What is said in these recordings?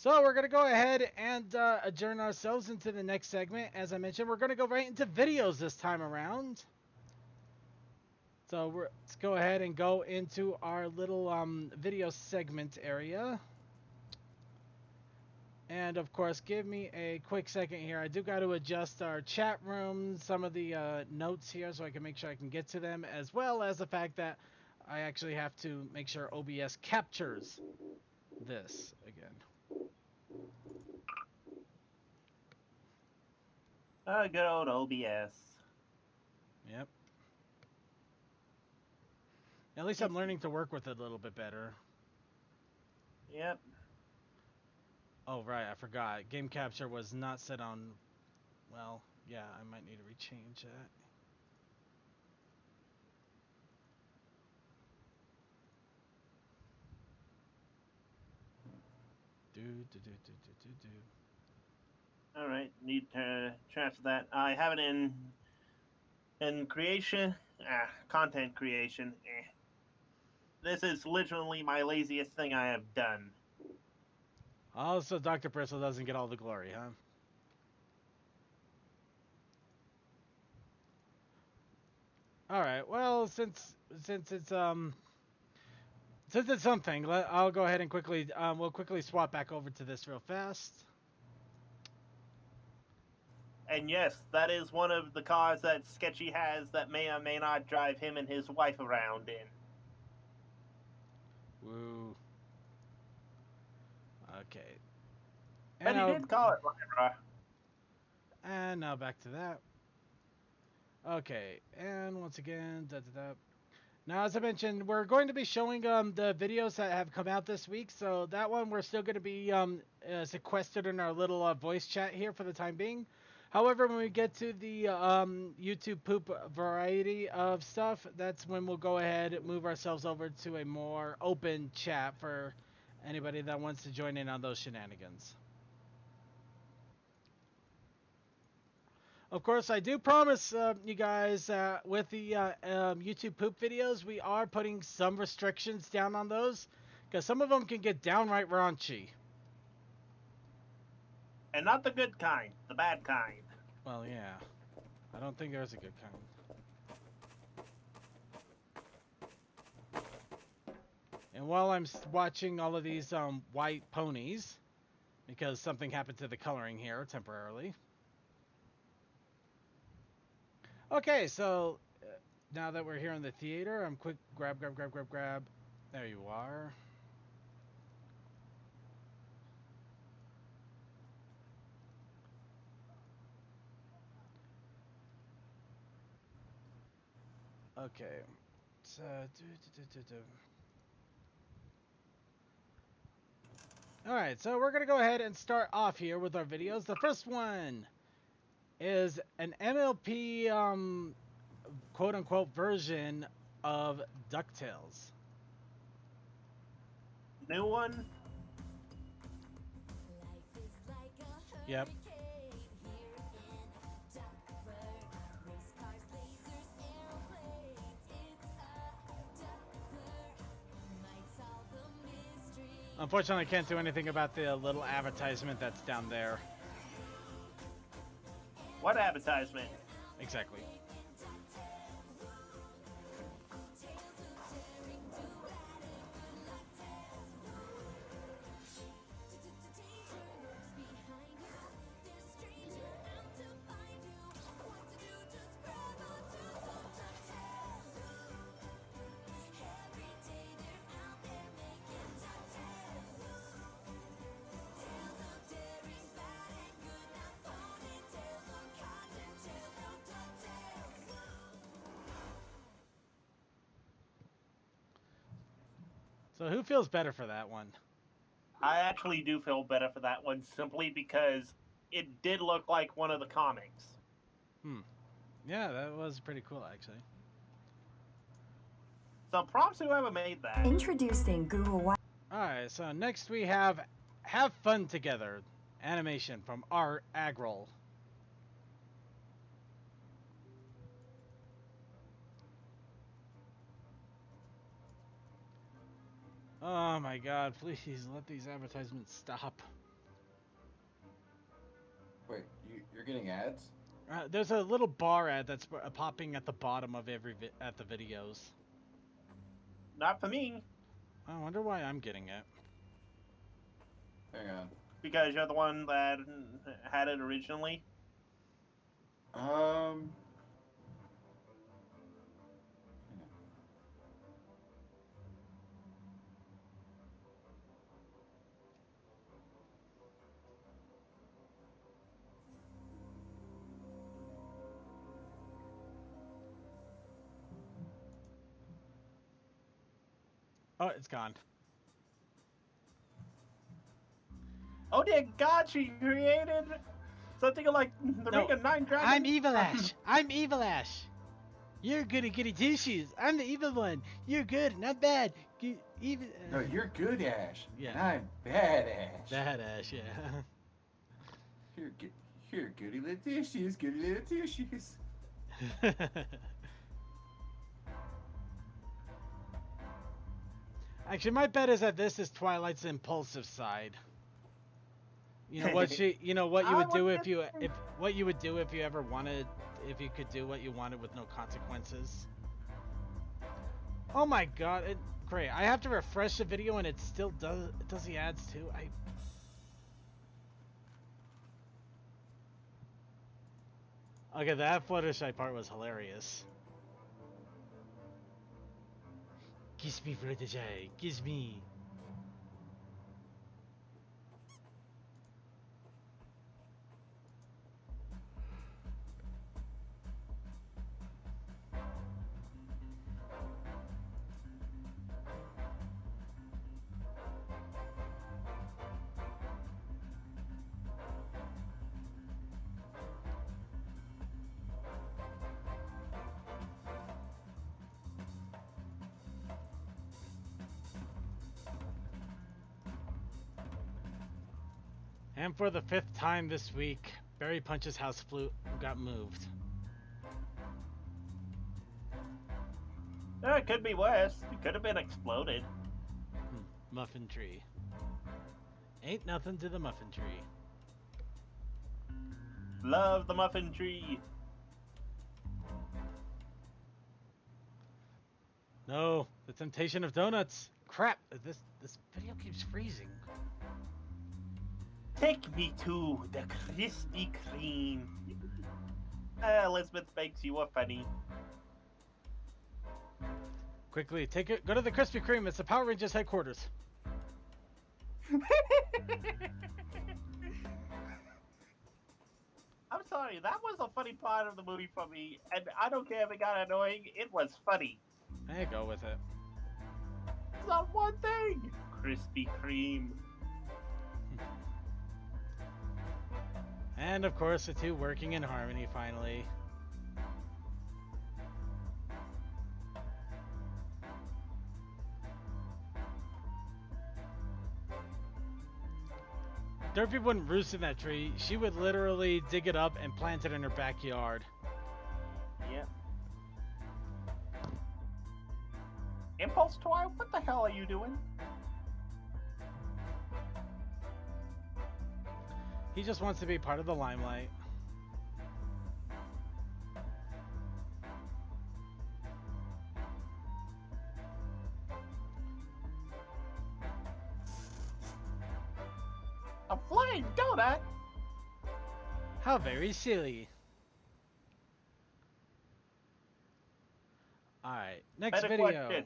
So we're going to go ahead and adjourn ourselves into the next segment. As I mentioned, we're going to go right into videos this time around. So let's go ahead and go into our little video segment area. And of course, give me a quick second here. I do got to adjust our chat room, some of the notes here so I can make sure I can get to them, as well as the fact that I actually have to make sure OBS captures this again. Good old OBS. Yep. At least I'm learning to work with it a little bit better. Yep. Oh, right, I forgot. Game capture was not set on... Well, yeah, I might need to rechange that. Do. All right. Need to transfer that. I have it in creation. Content creation. This is literally my laziest thing I have done. Also, Dr. Bristle doesn't get all the glory, huh? All right. Well, since it's something, I'll go ahead and quickly we'll quickly swap back over to this real fast. And yes, that is one of the cars that Sketchy has that may or may not drive him and his wife around in. Woo. Okay. But he did call it Lyra. And now back to that. Okay, and once again, Now, as I mentioned, we're going to be showing the videos that have come out this week. So that one we're still going to be sequestered in our little voice chat here for the time being. However, when we get to the YouTube poop variety of stuff, that's when we'll go ahead and move ourselves over to a more open chat for anybody that wants to join in on those shenanigans. Of course, I do promise you guys with the YouTube poop videos, we are putting some restrictions down on those because some of them can get downright raunchy. And not the good kind, the bad kind. Well, yeah. I don't think there's a good kind. And while I'm watching all of these white ponies, because something happened to the coloring here temporarily. Okay, so now that we're here in the theater, I'm quick grab. There you are. Okay. So, Alright, so we're going to go ahead and start off here with our videos. The first one is an MLP, quote-unquote, version of DuckTales. New one? Yep. Unfortunately, I can't do anything about the little advertisement that's down there. What advertisement? Exactly. So who feels better for that one? I actually do feel better for that one simply because it did look like one of the comics. Yeah, that was pretty cool, actually. So props whoever made that. Introducing Google Wi. Alright, so next we have Have Fun Together, animation from Art Agrol. Oh my god, please let these advertisements stop. Wait, you're getting ads? There's a little bar ad that's popping at the bottom of every at the videos. Not for me, I wonder why I'm getting it. Hang on. because you're the one that had it originally. Um. Oh, it's gone. Oh dear God, she created something like the No, Ring of Nine Dragons. I'm Evil Ash. I'm Evil Ash. You're good at getting tissues. I'm the evil one. You're good, not bad. Evil. No, you're good, Ash. Yeah. And I'm bad, Ash. Bad Ash, yeah. Here, goody little tissues, goody little tissues. Actually, my bet is that this is Twilight's impulsive side. You know what you know what you would do if you ever wanted, if you could do what you wanted with no consequences. Oh my God! Great. I have to refresh the video and it still does the ads too. Okay, that Fluttershy part was hilarious. Kiss me, Fluttershy. Kiss me. And for the 5th time this week, Barry Punch's house flute got moved. It could be worse. It could have been exploded. Muffin tree. Ain't nothing to the muffin tree. Love the muffin tree. No, the temptation of donuts. Crap, this video keeps freezing. Take me to the Krispy Kreme. Elizabeth makes you a funny. Quickly, go to the Krispy Kreme. It's the Power Rangers headquarters. I'm sorry, that was a funny part of the movie for me, and I don't care if it got annoying, it was funny. Hey, go with it. It's not one thing! Krispy Kreme. And of course, the two working in harmony finally. Dorothy wouldn't roost in that tree. She would literally dig it up and plant it in her backyard. Yep. Impulse Toy, what the hell are you doing? He just wants to be part of the limelight. A flying donut? How very silly. Alright, next Better video. question.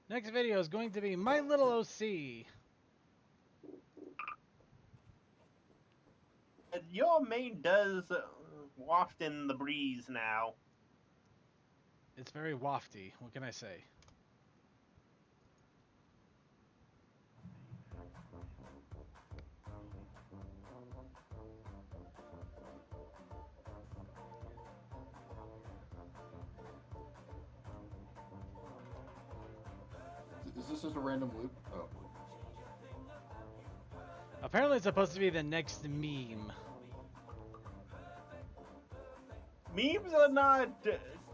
Next video is going to be My Little OC. Your mane does waft in the breeze now. It's very wafty. What can I say? Is this just a random loop? Oh. Apparently it's supposed to be the next meme. Memes are not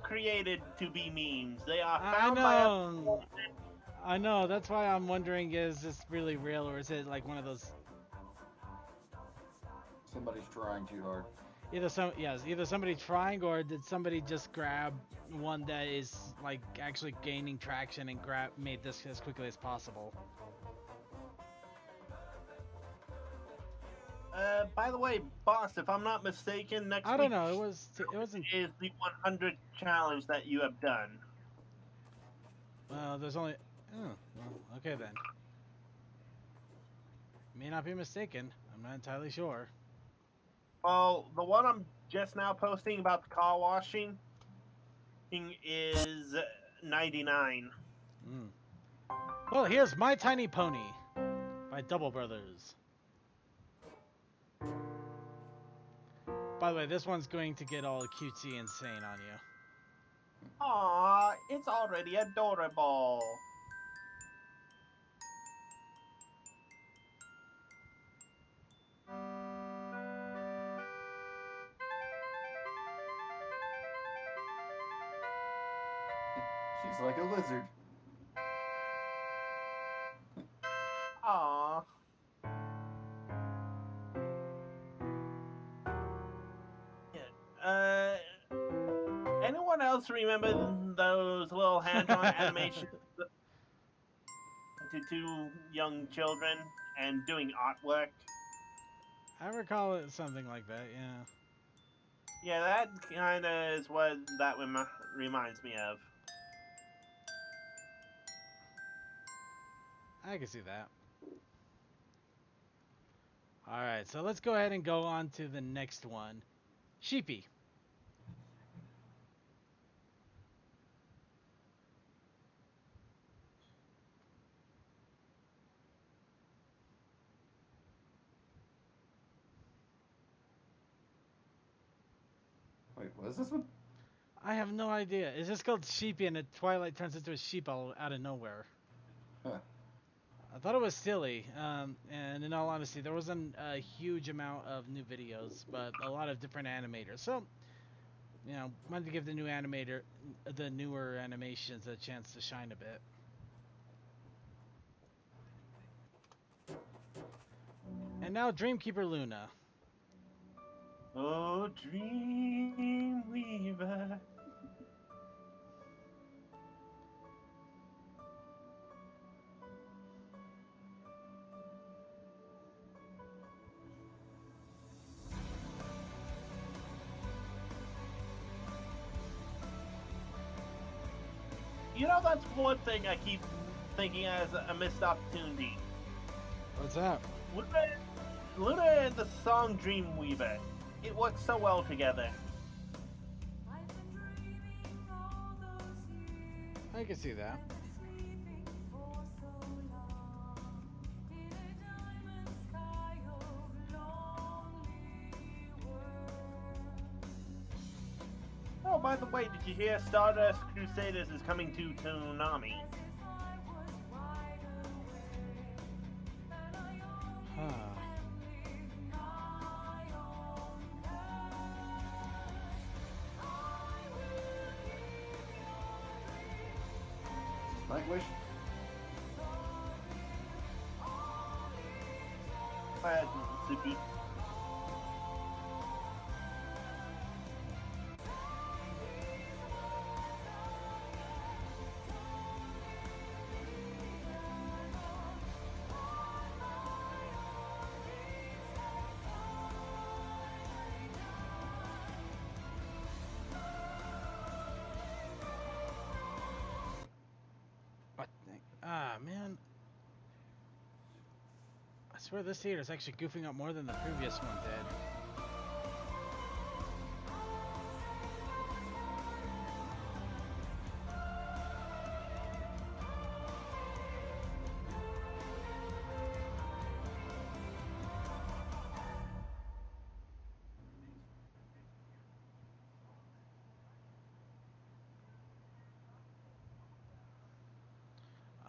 created to be memes. They are I found know. I know. That's why I'm wondering, is this really real or is it like one of those... Somebody's trying too hard. Either somebody trying, or did somebody just grab one that is like actually gaining traction and made this as quickly as possible. By the way, boss, if I'm not mistaken, next I week don't know. It wasn't. is the 100 challenge that you have done. There's only. Oh, well, okay then. May not be mistaken. I'm not entirely sure. Well, the one I'm just now posting about the car washing is 99. Mm. Well, here's My Tiny Pony by Double Brothers. By the way, this one's going to get all cutesy insane on you. Aww, it's already adorable. She's like a lizard. Aww. Anyone else remember those little hand-drawn animations to two young children and doing artwork? I recall it something like that, yeah. Yeah, that kind of is what that reminds me of. I can see that. Alright, so let's go ahead and go on to the next one. Sheepy. Wait, what is this one? I have no idea. It's just called Sheepy, and at Twilight turns into a sheep out of nowhere. Huh. I thought it was silly, and in all honesty, there wasn't a huge amount of new videos, but a lot of different animators. So, you know, wanted to give the newer animations a chance to shine a bit. And now Dreamkeeper Luna. Oh, Dreamweaver. You know, that's one thing I keep thinking as a missed opportunity. What's that? Luna and the song Dreamweaver. It works so well together. I can see that. Oh, by the way, did you hear Stardust Crusaders is coming to Toonami? Huh. Nightwish? Suki. Ah, man. I swear this theater is actually goofing up more than the previous one did.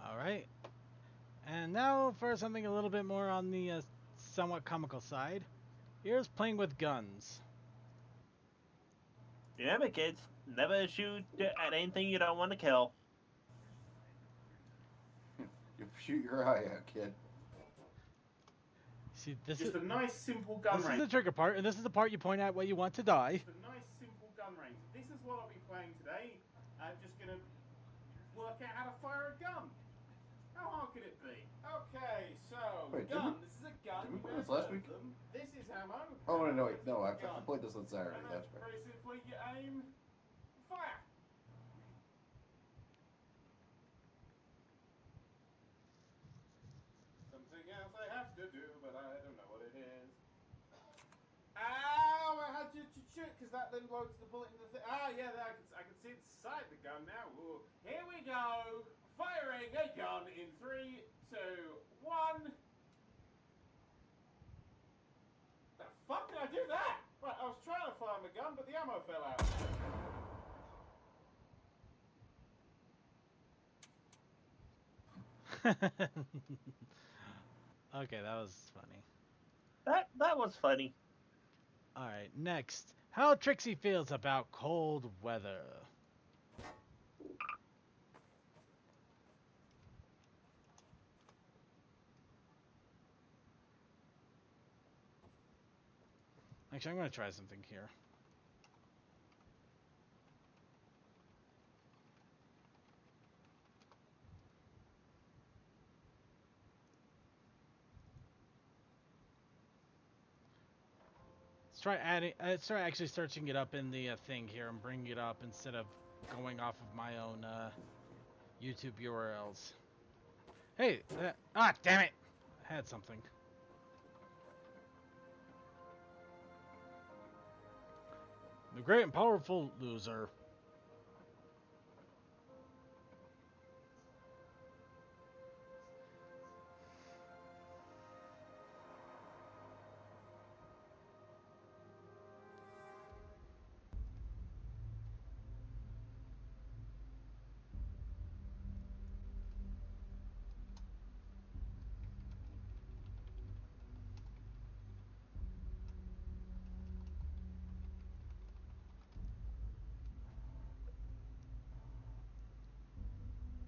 Alright. And now for something a little bit more on the somewhat comical side. Here's Playing with Guns. Remember, kids, never shoot at anything you don't want to kill. You shoot your eye out, kid. See, this Just is a nice, simple gun this is range. the trigger part, and this is the part you point out where you want to die. Just a nice, simple gun range. This is what I'll be playing today. I'm just gonna work out how to fire a gun. How hard could it be? Okay, so Wait, gun. This is a gun. did we You play may this have last heard week? of them. This is ammo. Oh no, wait, no, I Gun. played this on Saturday. And That's then right. very simply, you aim, fire. Something else I have to do, but I don't know what it is. Ow! I had to shoot because that then loads the bullet in the thing. Ah, yeah, I can see inside the gun now. Ooh. Here we go. Firing a gun in 3, 2, 1. The fuck did I do that? Right, I was trying to fire my gun, but the ammo fell out. Okay, that was funny. That was funny. All right, next. How Trixie feels about cold weather. Actually, I'm going to try something here. Let's try actually searching it up in the thing here and bringing it up instead of going off of my own YouTube URLs. Hey, damn it! I had something. The great and powerful loser.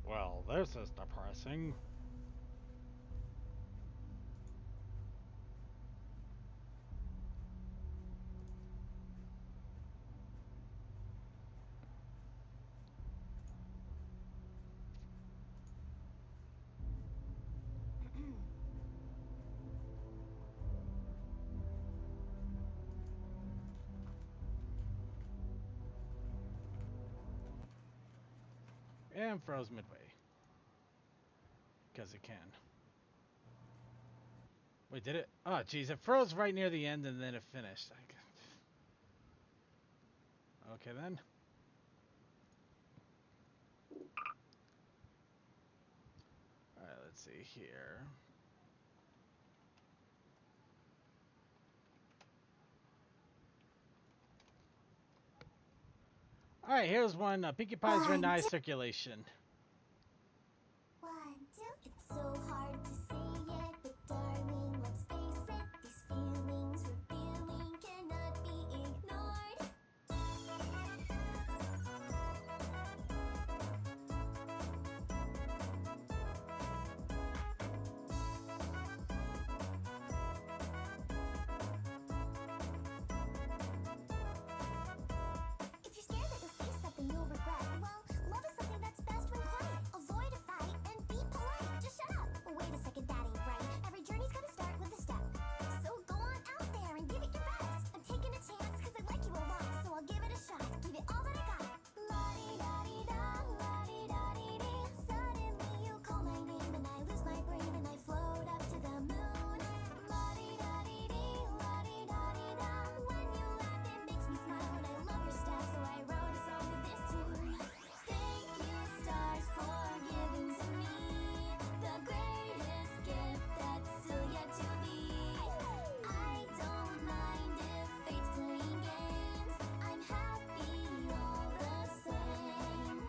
Well, this is depressing. And froze midway. Because it can. Wait, did it? Oh, jeez, it froze right near the end and then it finished. Okay, then. Alright, let's see here. Alright, here's one. Pinkie Pie's Renai circulation. 1, 2. It's so hard to say it, but darling, let's face it. These feelings we're feeling cannot be ignored. If you're scared that you'll say something you'll regret, well, love is something that's best when quiet. Avoid a fight and be polite. Just shut up. Wait a second, that ain't right. Every journey's gotta start with a step. So go on out there and give it your best. I'm taking a chance cause I like you a lot, so I'll give it a shot. Give it all that I got. La-di-da-di-da, la-di-da-di-dee. Suddenly you call my name and I lose my brain and I float up to the moon. La-di-da-di-dee, la-di-da-di-da. When you laugh it makes me smile and I love your style, so I wrote a song with this tune. Thank you, stars, for giving to me the greatest gift that's still yet to be. I don't mind if fate's playing games. I'm happy all the same.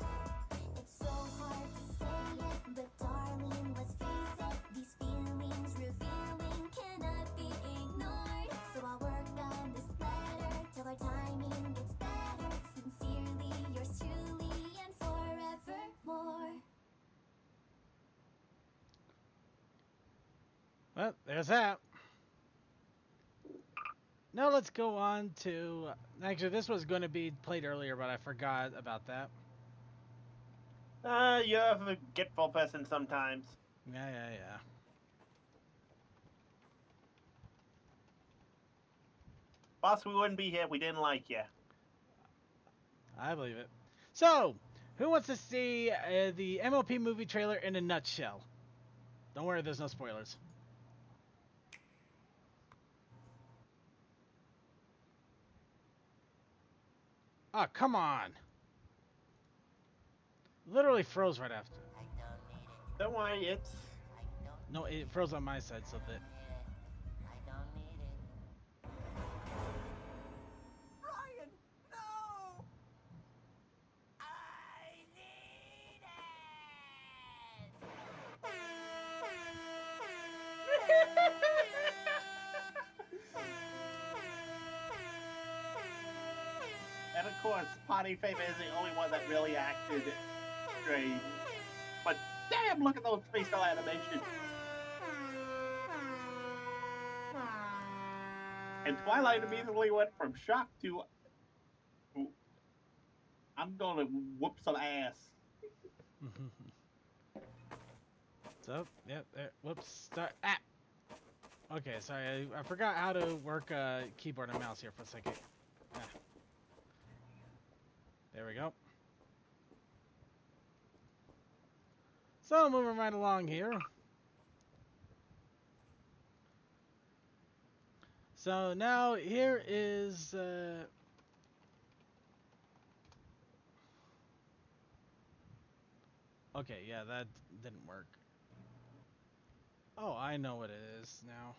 It's so hard to say it, but darling, let's face it. These feelings revealing cannot be ignored. So I'll work on this letter till our timing gets better. Sincerely, yours truly, and forevermore. Well, there's that. Now let's go on to... Actually, this was going to be played earlier, but I forgot about that. You're a forgetful person sometimes. Yeah. Boss, we wouldn't be here if we didn't like you. I believe it. So, who wants to see the MLP movie trailer in a nutshell? Don't worry, there's no spoilers. Oh, come on. Literally froze right after. Don't worry, it's... No, it froze on my side, so that... Ryan, no! I need And of course, Potty Favorite is the only one that really acted strange. But damn, look at those facial animations. And Twilight immediately went from shock to... I'm gonna whoop some ass. So, yep, there. Whoops. Start. Ah! Okay, sorry. I forgot how to work keyboard and mouse here for a second. Ah. There we go. So, moving right along here. So, now here is... Okay, yeah, that didn't work. Oh, I know what it is now.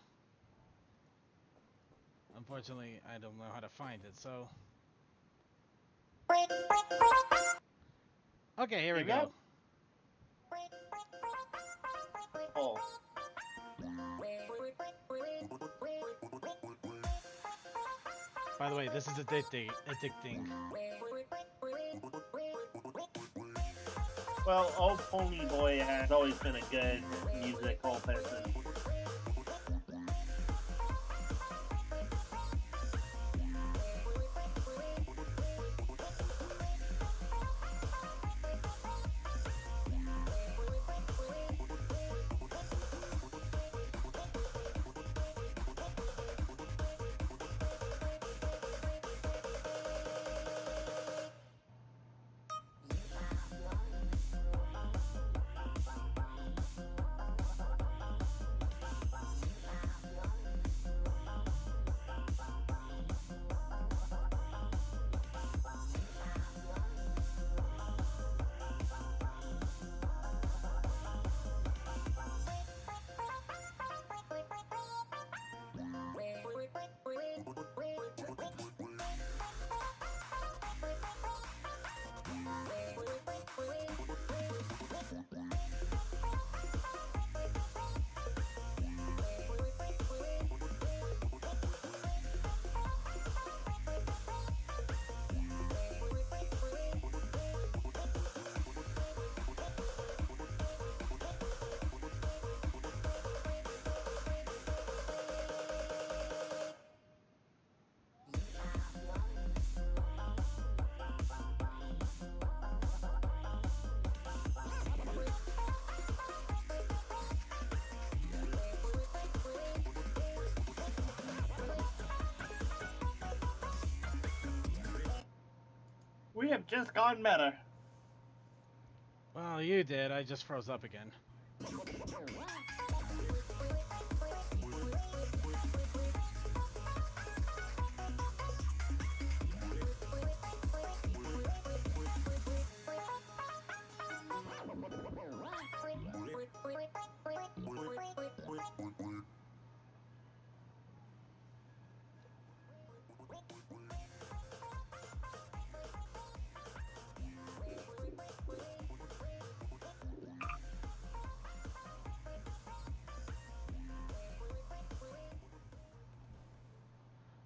Unfortunately, I don't know how to find it, so... Okay, here we go. Oh. By the way, this is addicting. Well, Old Pony Boy has always been a good musical person. We have just gone meta. Well, you did. I just froze up again.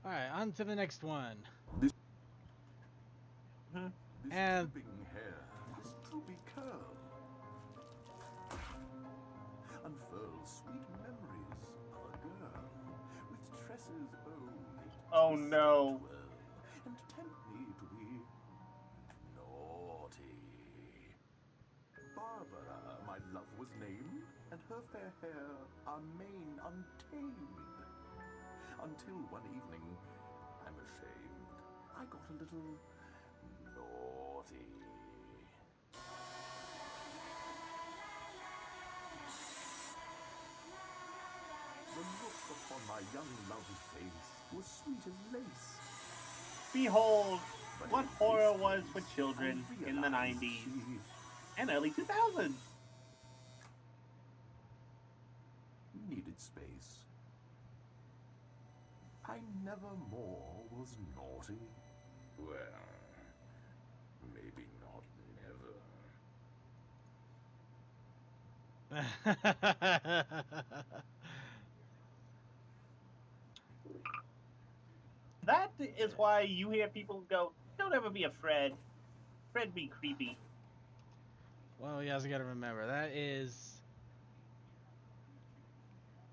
Alright, on to the next one. This And- dripping hair, this droopy curl, unfurls sweet memories of a girl with tresses, oh, it Oh no. And tempt me to be naughty. Barbara, my love, was named, and her fair hair, our mane untamed. Until one evening, I'm ashamed, I got a little naughty. The look upon my young love's face was sweet as lace. Behold, But what in horror this was for case, children I in the realized 90s she and early 2000s. needed space. I never more was naughty. Well, maybe not never. That is why you hear people go, don't ever be a Fred. Fred be creepy. Well, you guys gotta remember, that is...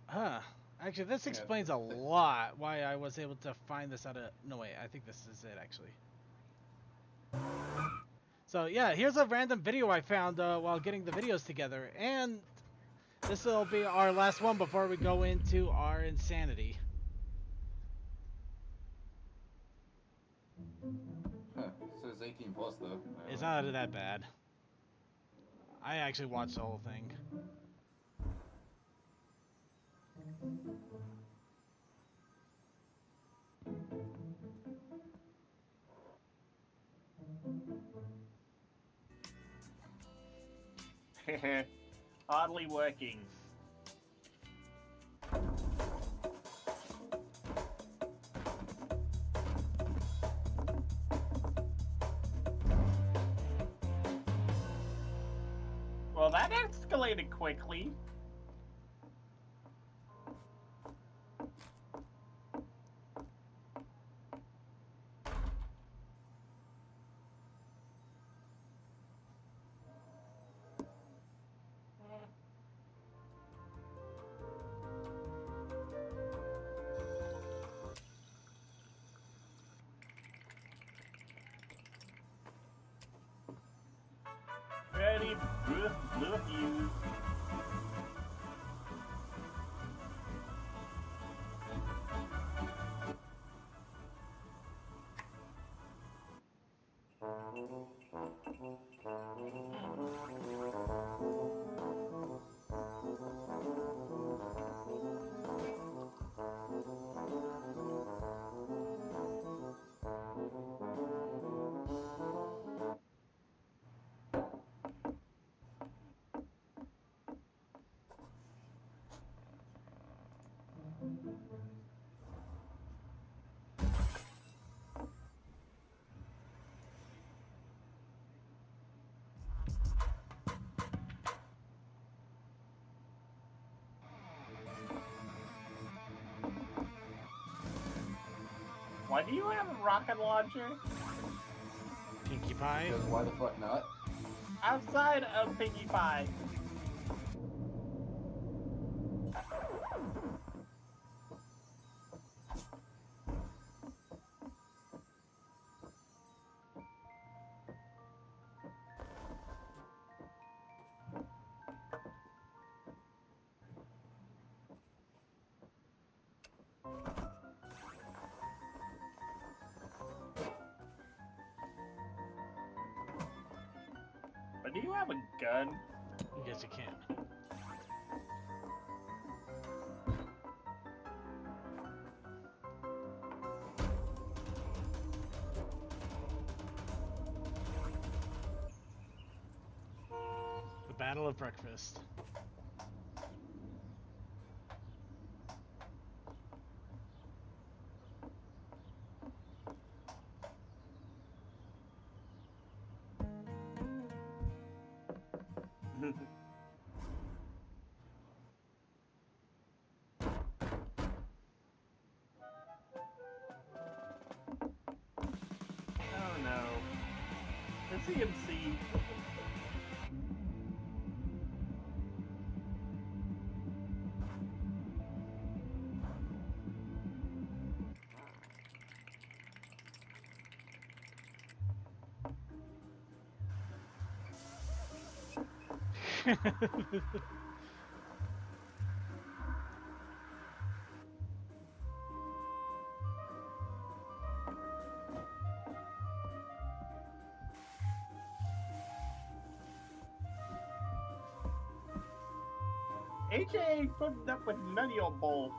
Huh. Actually, this explains a lot why I was able to find this out of... No, wait, I think this is it, actually. So, yeah, here's a random video I found while getting the videos together. And this will be our last one before we go into our insanity. Huh. So it's 18 plus though. It's not that bad. I actually watched the whole thing. Hardly working. Well, that escalated quickly. Ready, blue fuse. Why do you have a rocket launcher? Pinkie Pie. Because why the fuck not? Outside of Pinkie Pie. But do you have a gun? I guess you can. The Battle of Breakfast. Oh no. The CMC. AJ ain't putting up with none of your bull.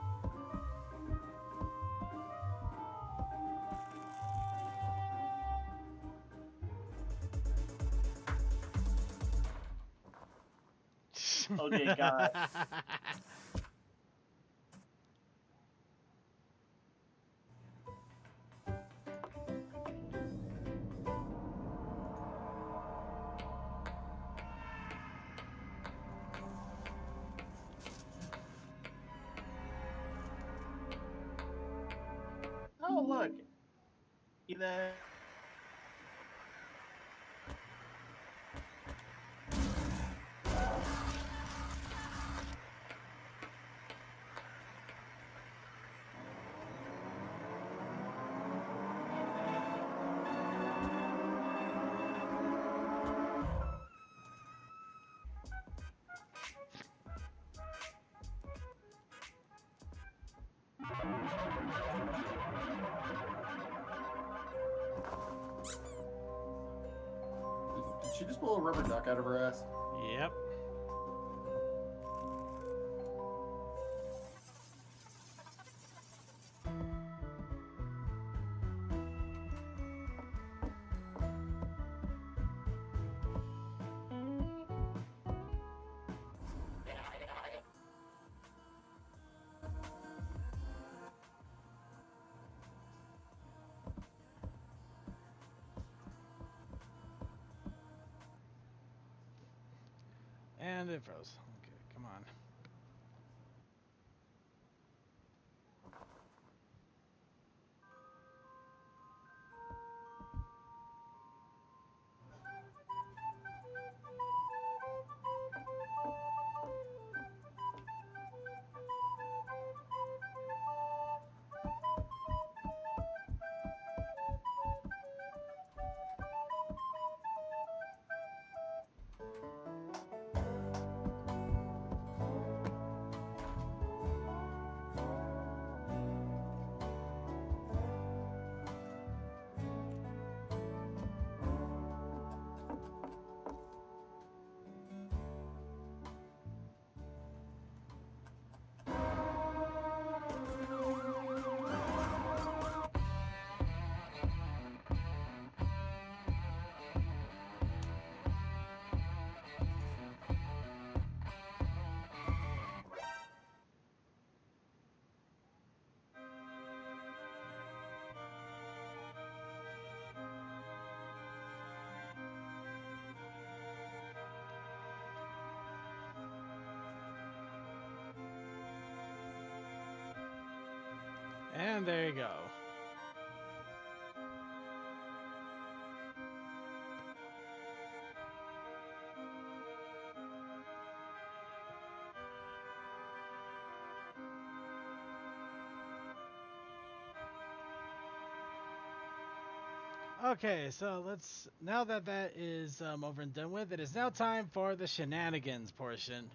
Oh dear God. Oh look. Either Did she just pull a rubber duck out of her ass? Yep. And it froze. Okay, come on. And there you go. Okay, so let's, now that that is over and done with, it is now time for the shenanigans portion.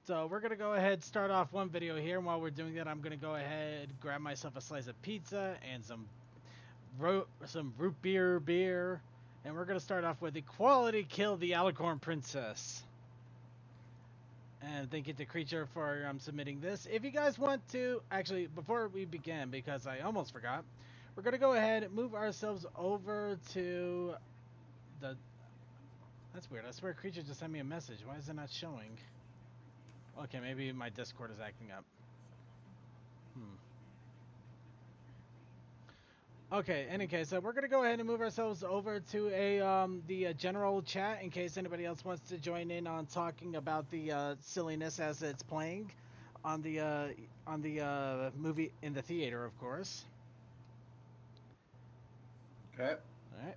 So we're gonna go ahead, start off one video here, and while we're doing that, I'm gonna go ahead, grab myself a slice of pizza and some root beer, and we're gonna start off with Equality Kill the Alicorn Princess. And thank you to Creature for submitting this. If you guys want to, actually, before we begin, because I almost forgot, we're going to go ahead and move ourselves over to the... That's weird. I swear Creature just sent me a message. Why is it not showing? Okay, maybe my Discord is acting up. Okay, in any case, we're going to go ahead and move ourselves over to the general chat in case anybody else wants to join in on talking about the silliness as it's playing on the movie in the theater, of course. Okay. All right.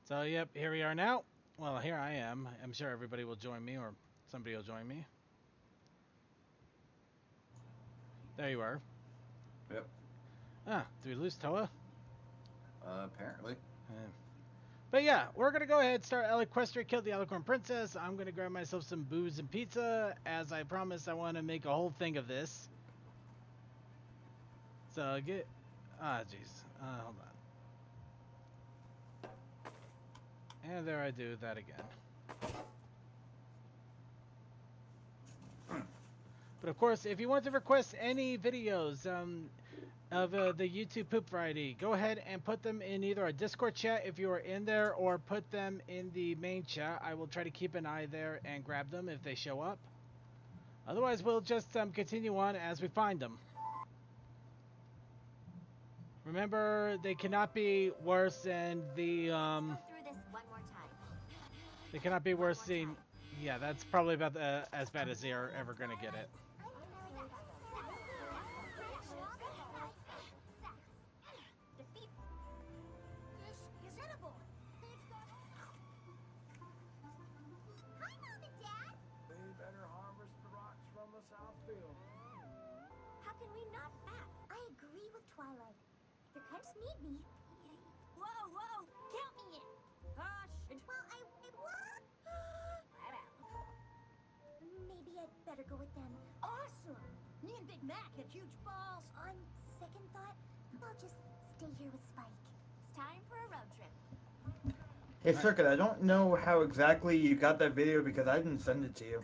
So, yep, here we are now. Well, here I am. I'm sure everybody will join me, or somebody will join me. There you are. Yep. Ah, did we lose Toa? Apparently. But yeah, we're gonna go ahead and start Equestria killed the Alicorn Princess. I'm gonna grab myself some booze and pizza. As I promised, I want to make a whole thing of this. So get, jeez, hold on. And there I do that again. But of course, if you want to request any videos of the YouTube Poop Variety, go ahead and put them in either a Discord chat if you are in there, or put them in the main chat. I will try to keep an eye there and grab them if they show up. Otherwise, we'll just continue on as we find them. Remember, they cannot be worse than the Through this one more time. they cannot be worse than. Yeah, that's probably about as bad as they are ever gonna get it. Defeat. This is edible. Hi, Mom and Dad. They better harvest the rocks from the south field. How can we not map? I agree with Twilight. Their cuts need me. Whoa, whoa! Count me in. Hush. Well, what? Maybe I'd better go with them. Awesome. Me and Big Mac had huge balls. On second thought, I'll just stay here with Spike. It's time for a road trip. Hey, Circuit, I don't know how exactly you got that video because I didn't send it to you.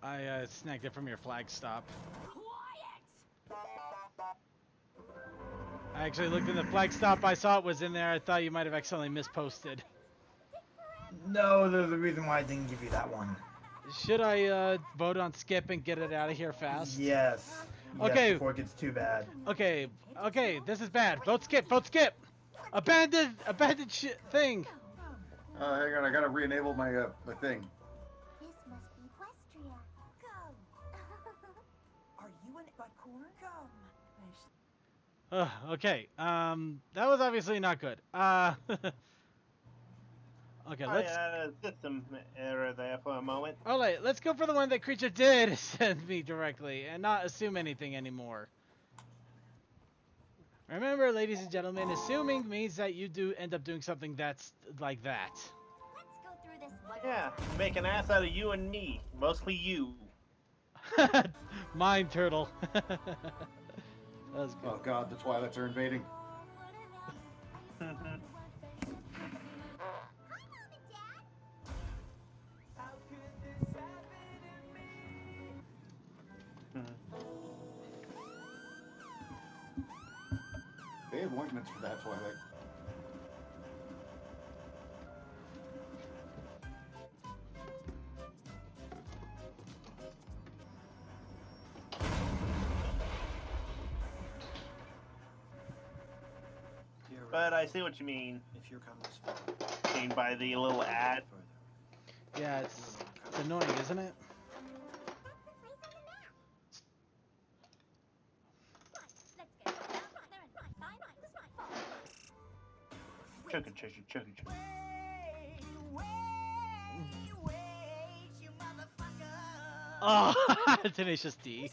I snagged it from your flag stop. Quiet! I actually looked in the flag stop. I saw it was in there. I thought you might have accidentally misposted. No, there's a reason why I didn't give you that one. Should I vote on skip and get it out of here fast? Yes. Okay. Yes, before it gets too bad. Okay, this is bad. Vote skip, vote skip! Abandoned thing! Hang on, I gotta re-enable my my thing. This must be Equestria. Come. Are you an Equestria? Come. Okay, that was obviously not good. Okay, I let's... had a system error there for a moment. Alright, let's go for the one that Creature did send me directly, and not assume anything anymore. Remember, ladies and gentlemen, assuming means that you do end up doing something that's like that. Let's go through this one Yeah, more time. make an ass out of you and me. Mostly you. Mine, turtle. That was good. Oh god, the Twilights are invading. Hi, Mom and Dad. How could this happen to me? They have ointments for that Twilight. But I see what you mean. If you're coming this far, Mean by the little ad. further. Yeah, it's annoying, isn't it? Let's get it. Right there and right. This might fall. Chucky, chucky, chucky, chucky. Wait, you motherfucker! Oh, Tenacious D. It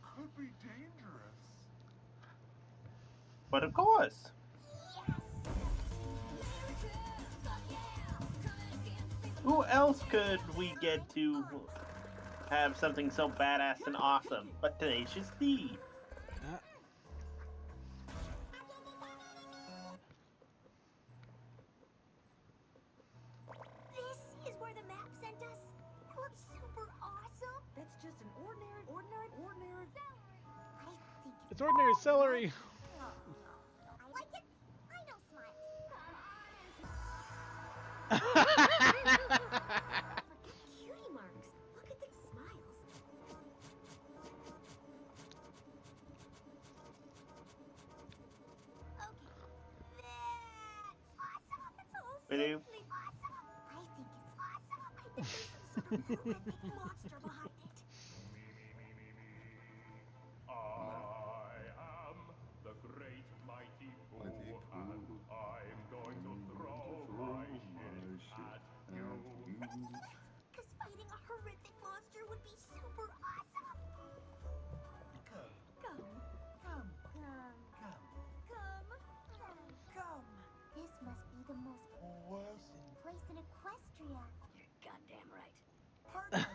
could be dangerous. But of course. Who else could we get to have something so badass and awesome but Tenacious D? This is where the map sent us. It looks super awesome. That's just an ordinary. I think It's ordinary celery. I like it. I know cutie marks. Look at the smiles. Okay. That's awesome. It's all Video. simply awesome. I think it's awesome. I think there's some sort of horrific monster behind it. I am the great mighty Boo, and I'm going to throw my shit at you. Because fighting a horrific monster would be super awesome. Come, Come. come, Come. come, Come. come. This must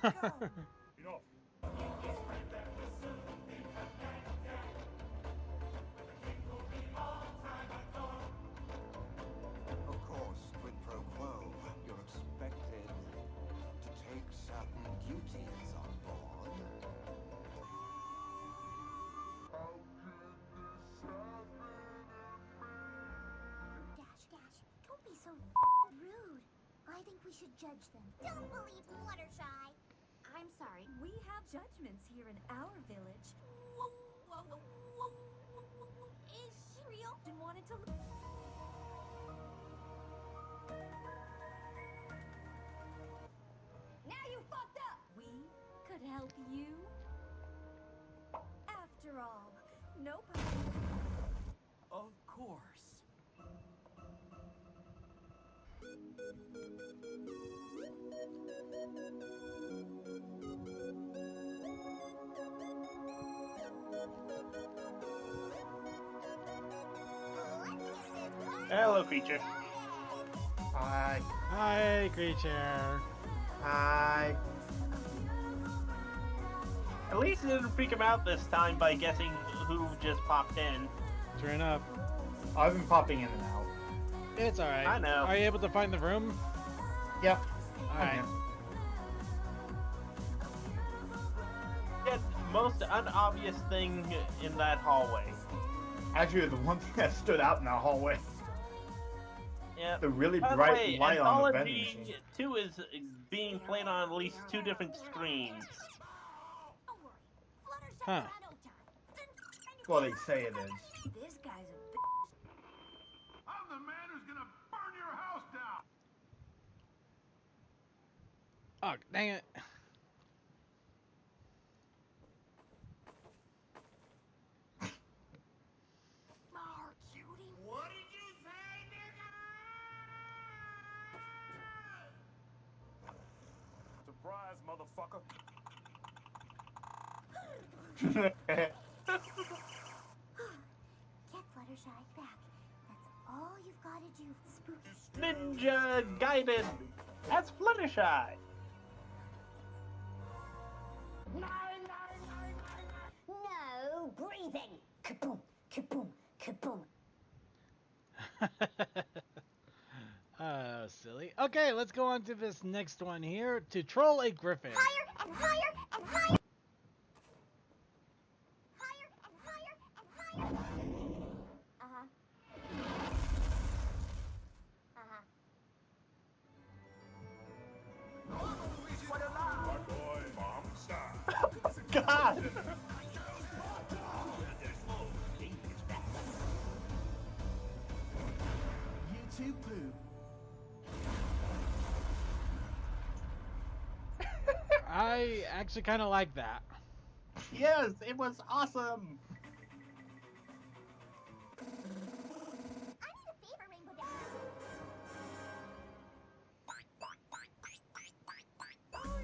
Of course, quid pro quo, you're expected to take certain duties on board. Dash, don't be so rude. I think we should judge them. Don't believe Fluttershy. I'm sorry. We have judgments here in our village. Is she real? And wanted to. Now you fucked up. We could help you. After all, nobody. Of course. Hello, creature. Hi. Hi, creature. Hi. At least it didn't freak him out this time by guessing who just popped in. True enough. I've been popping in and out. It's alright. I know. Are you able to find the room? Yep. Alright. Yet, most unobvious thing in that hallway. Actually, the one thing that stood out in that hallway, Yeah. the really By the bright way, light on the vending Anthology machine. 2 is being played on at least 2 different screens. Don't worry. Fluttershy's Huh. got no time. Well, they say it is. This guy's a I'm the man who's gonna burn your house down. Oh, dang it. More cutie. What did you say, nigga? Surprise, motherfucker. Get Fluttershy back. That's all you've got to do. Spooky. Ninja guided. That's Fluttershy. No breathing. Kaboom, kaboom, kaboom. Silly. Okay, let's go on to this next one here. To troll a griffin. Higher and higher and higher. Higher and higher and higher. Uh-huh. My boy, Mom, stop. God. YouTube poo. I actually kind of like that. Yes, it was awesome. I need a favor, Rainbow Dash.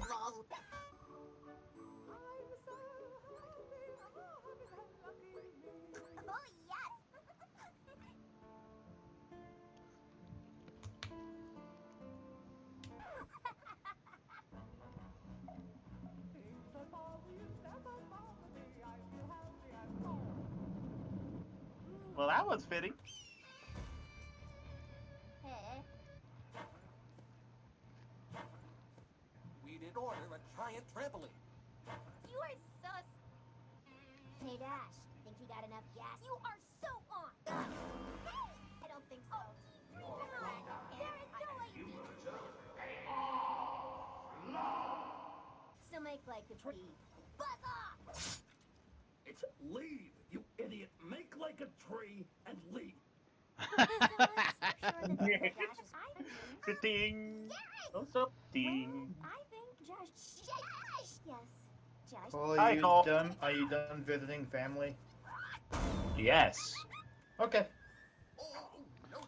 Lol. Oh, yes. Well, that was fitting. Hey. We did order a giant trampoline. You are sus. Hey, Dash. Think you got enough gas? You are so on. I don't think so. Oh, there is no way you So make like the tree. Buzz off! It's leave, you idiot. Make like a tree and leave. Ding. What's up, ding? I think Josh. Yes, Josh. Well, Hi, Cole. Are you done visiting family? Yes. Okay.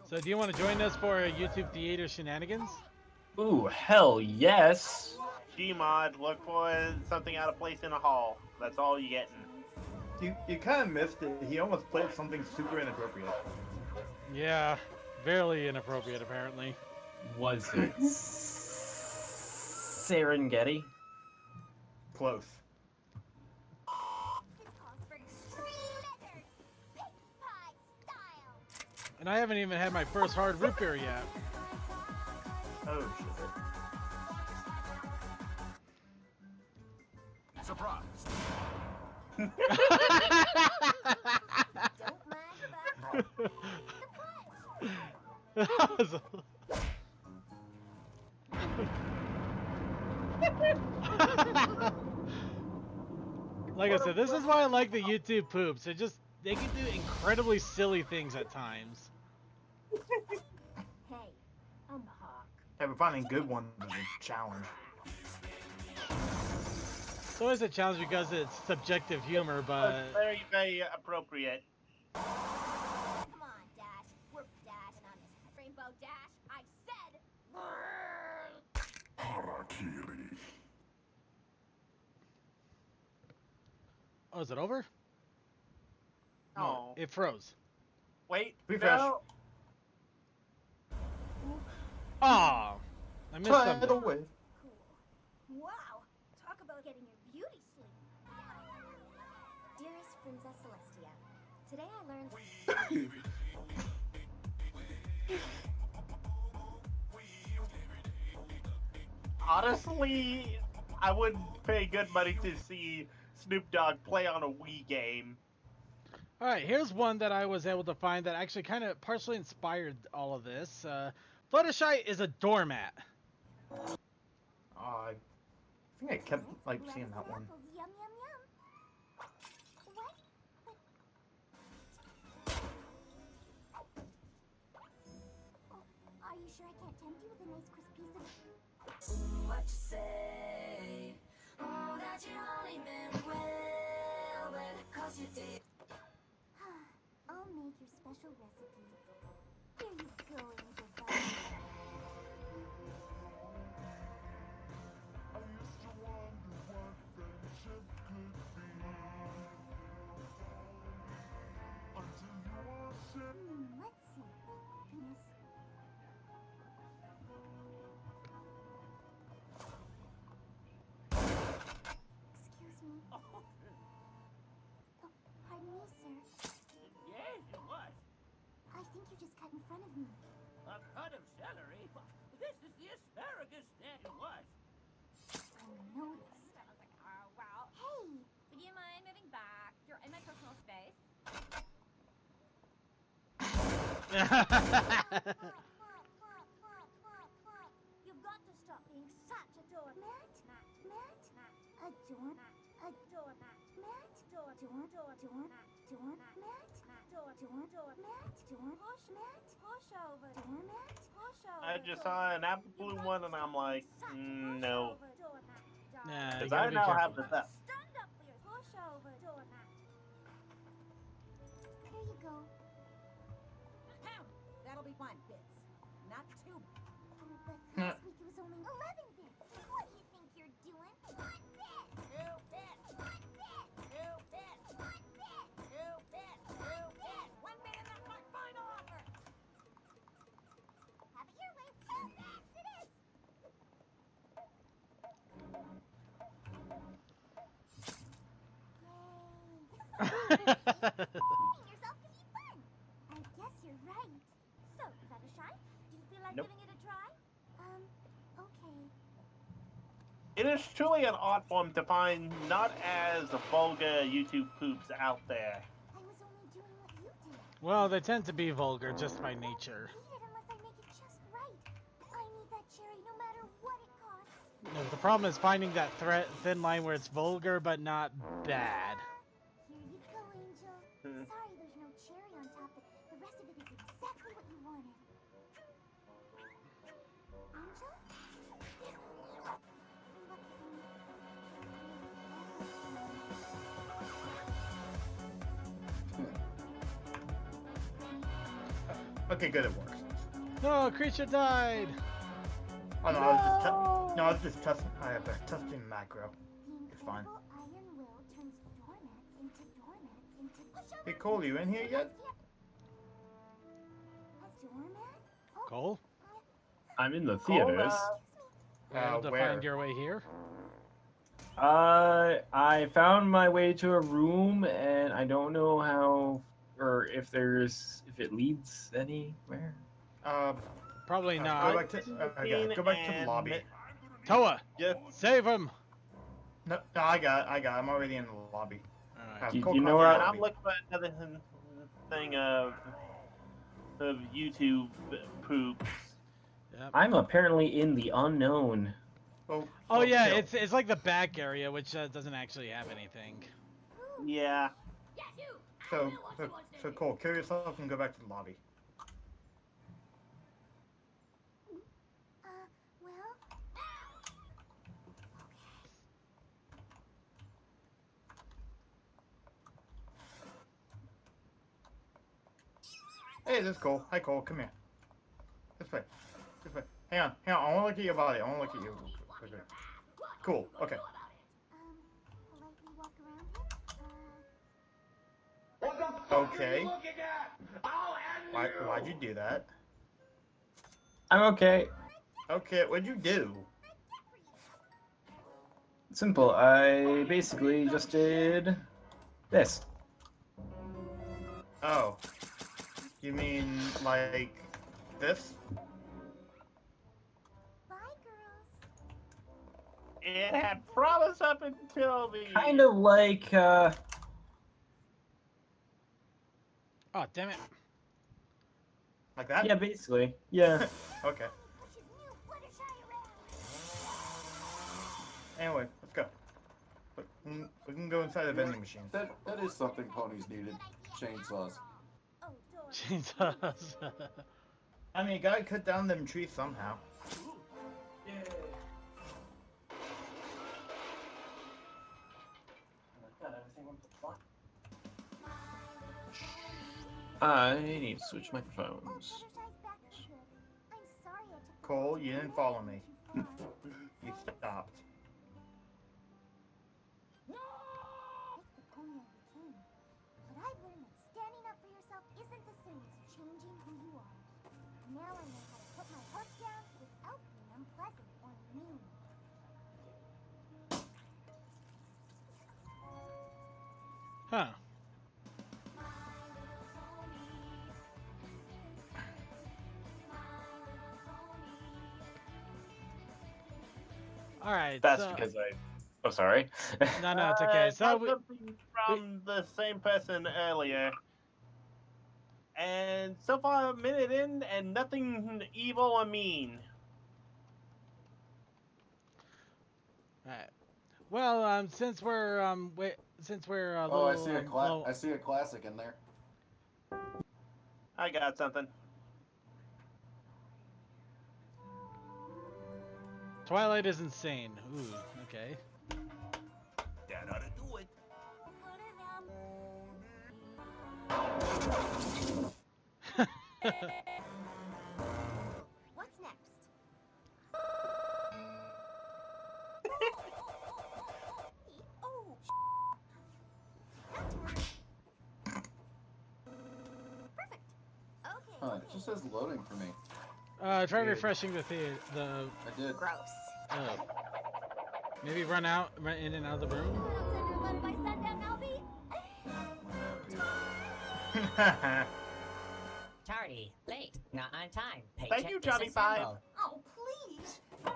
So do you want to join us for YouTube theater shenanigans? Ooh, hell yes. Gmod, look for something out of place in a hall. That's all you getting. You kind of missed it. He almost played something super inappropriate. Yeah, very inappropriate apparently. Was it Serengeti? close. This calls for extreme measures. Pig pie style. And I haven't even had my first hard root beer yet. Oh shit. Surprise. Don't mind if I the Like I said, this is why I like the YouTube poops. They can do incredibly silly things at times. Hey, I'm Hawk. Yeah, but finding good ones is a challenge. It's always a challenge because it's subjective humor, but That's very, very appropriate. Come on, Dash. We're dashing on this rainbow dash. I said. Harakiri. oh, is it over? Oh. It froze. Wait. Refresh. No. Ah, I missed Try it something. away. Cool. Wow. Talk about getting your beauty sleep. Dearest Princess Celestia, today I learned. Honestly, I would pay good money to see Snoop Dogg play on a Wii game. All right, here's one that I was able to find that actually kind of partially inspired all of this. Fluttershy is a doormat. I think I kept like seeing that one. Apples, yum yum yum. What? Oh, are you sure I can't tempt you with a nice crisp piece of? What you say? Oh, that you only meant well, but cause you did. I'll make your special recipe. Here you go, Angel Bell. Let's see. Penis. Excuse me. Oh, Oh, pardon me, sir. yes, what? I think you just cut in front of me. A cut of celery? This is the asparagus stand. What? I noticed. I was like, oh, wow. Hey! Would you mind moving back? You're in my personal space. You've got to stop being such a doormat. Matt? A doormat? A doormat? Matt? Doormat? Push, Matt? Push over. Doormat? Push over. I just saw an apple blue one and I'm like, no. Nah, you Because gotta I be now careful. have the theft. Stand up for your push over. Doormat. Here you go. Ahem. That'll be 1 bits, not 2. But last week it was only 11 bits. What do you think you're doing? 1 bit. 2 bits. 1 bit. 2 bits. 1 bit. 2 bits. 2 bits. 1 bit, and that's my final offer. Have it your way. 2 bits it is. Yay. Fooling yourself can be fun. I guess you're right. So, Fluttershy, do you feel like Nope. giving it a try? Okay. It is truly an odd one to find not as vulgar YouTube poops out there. I was only doing what you did. Well, they tend to be vulgar just by nature. Eat it unless I make it just right. I need that cherry no matter what it costs. No, the problem is finding that thin line where it's vulgar but not bad. Here you go, Angel. Sorry there's no cherry on top, but the rest of it is exactly what you wanted. Angel? Okay, good, it works. No, a creature died. Oh no, I was just testing. I have a testing macro. The It's fine. incredible iron will turns doormats into doormats into. Hey Cole, you in here yet? A doormat? Oh, Cole, I'm in the theaters. Hold able to Where? find your way here. I found my way to a room, and I don't know how, or if it leads anywhere. Probably Go not. back to go back to the lobby. Toa, Just save him. No, I got it. I'm already in the lobby. Alright. Do Cole you know Coffee where and I- I'm looking for another thing of YouTube poops. Yep. I'm apparently in the unknown. Oh yeah, kill. it's like the back area, which doesn't actually have anything. Yeah. So Cole, kill yourself and go back to the lobby. Well, Hey, this is Cole. Hi, Cole. Come here. This way. This way. Hang on. I want to look at your body. I want to look at you. Okay. Cool. Okay. politely walk around him. What the fuck Okay. are you looking at? I'll end you. Why'd you do that? I'm okay. Okay. What'd you do? Simple. I basically just did this. Oh. You mean like this? Bye, girls. It had promised up until the Kind of like, Oh damn it. Like that? yeah, basically. Yeah. Okay. Push his new Fluttershy around. Anyway, let's go. We can go inside the vending machine. That is something ponies needed. Chainsaws. Oh, door. Jesus. I mean, you gotta cut down them trees somehow. I need to switch microphones. Fluttershy's back for good. I'm sorry I took Cole, you didn't follow me. too far. You stopped. Pick the pony I became. But I've learned that standing up for yourself isn't the same as changing who you are. Now I know how to put my foot down without being unpleasant or mean. Huh. Alright, That's so... because I. Oh, sorry. No, it's okay. So, got something from the same person earlier. And so far, a minute in, and nothing evil or mean. Alright. Well, since we're, since we're a Oh, little, low... I see a classic in there. I got something. Twilight is insane. Ooh, okay. That ought to do it. What's next? Oh, perfect. Okay. Huh, it just says loading for me. Try refreshing the I did. Gross. Maybe run in and out of the room? Send her letter by sundown, Albie. Tardy, late, not on time. Thank Paycheck you, Johnny Five. disassembled. Oh, please. What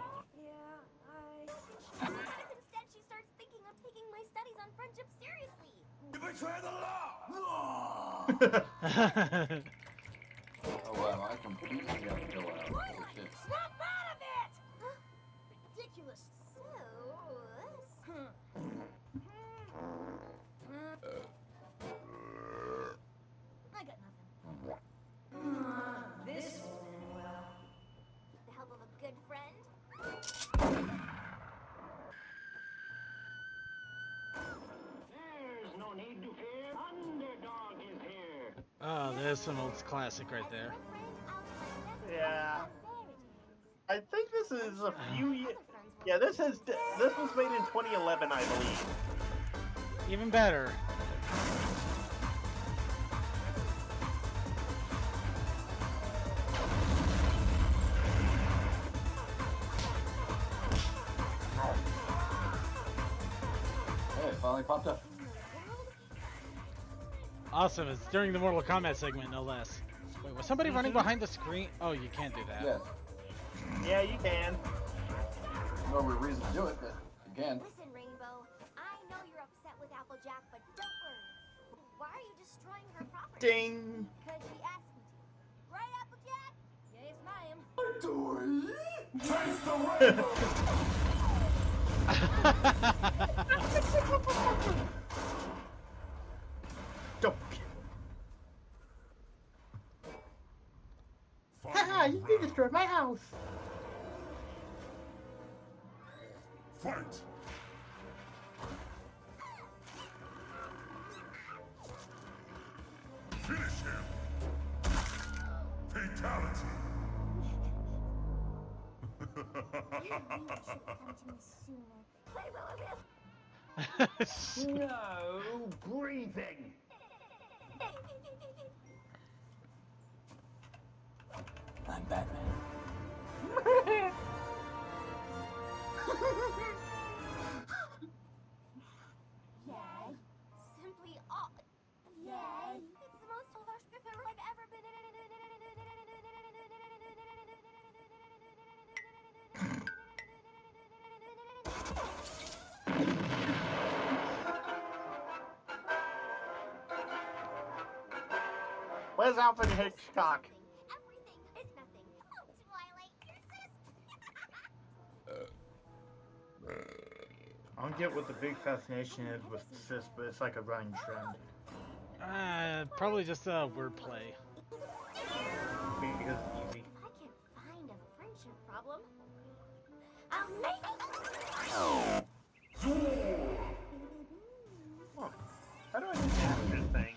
if instead she starts thinking of taking my studies on friendship seriously? You betray the law! Oh wow, I completely got to go out. Holy shit. Snap out of it! Ridiculous. So, I got nothing. This will end well. With the help of a good friend. There's no need to fear. Underdog is here. Oh, there's some old classic right there. Yeah. I think this is a few years. Yeah, this was made in 2011, I believe. Even better. finally popped up. Awesome. It's during the Mortal Kombat segment, no less. Wait, was somebody running behind the screen? Oh, you can't do that. Yes. Yeah, you can. No real reason to do it, but you can. Listen, Rainbow, I know you're upset with Applejack, but don't worry. Why are you destroying her property? Ding. Because she asked me to. Right, Applejack? Yes, ma'am. Taste the rainbow! Don't. Haha, you destroyed my house. Fight! Finish him! Fatality! You really should have come to me sooner. Wait. No breathing! I'm Batman. Yay. Simply odd. Yay. It's the most lush pepper I've ever been in. Where's Alfred Hitchcock? Everything is nothing. Oh, Twilight, you're sis. I don't get what the big fascination is with cis, but it's like a running trend. Probably just wordplay. Because it's easy. I can find a friendship problem. I'll make How do I do this thing?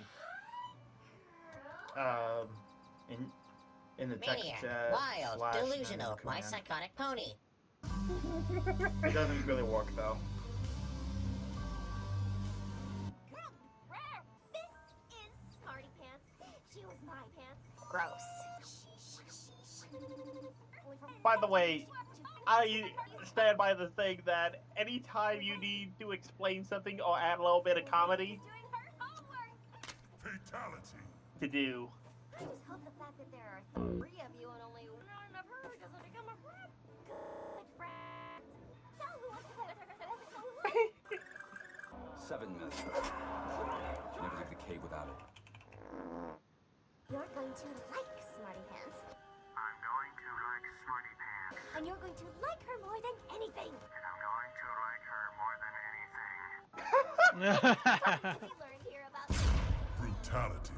In the text Maniac, chat. wild, slash and delusional, my command. psychotic pony. It doesn't really work though. This is Smarty Pants. She was my pants. Gross. By the way, I stand by the thing that anytime you need to explain something or add a little bit of comedy Fatality! to do. I just hope the fact that there are 3 of you and only one of her doesn't become a friend. Good friend. So who wants to play with her? 7 minutes. Never leave the cave without it. You're going to like Smarty Pants. I'm going to like Smarty Pants. And you're going to like her more than anything. And I'm going to like her more than anything. What have you learned here about Brutality!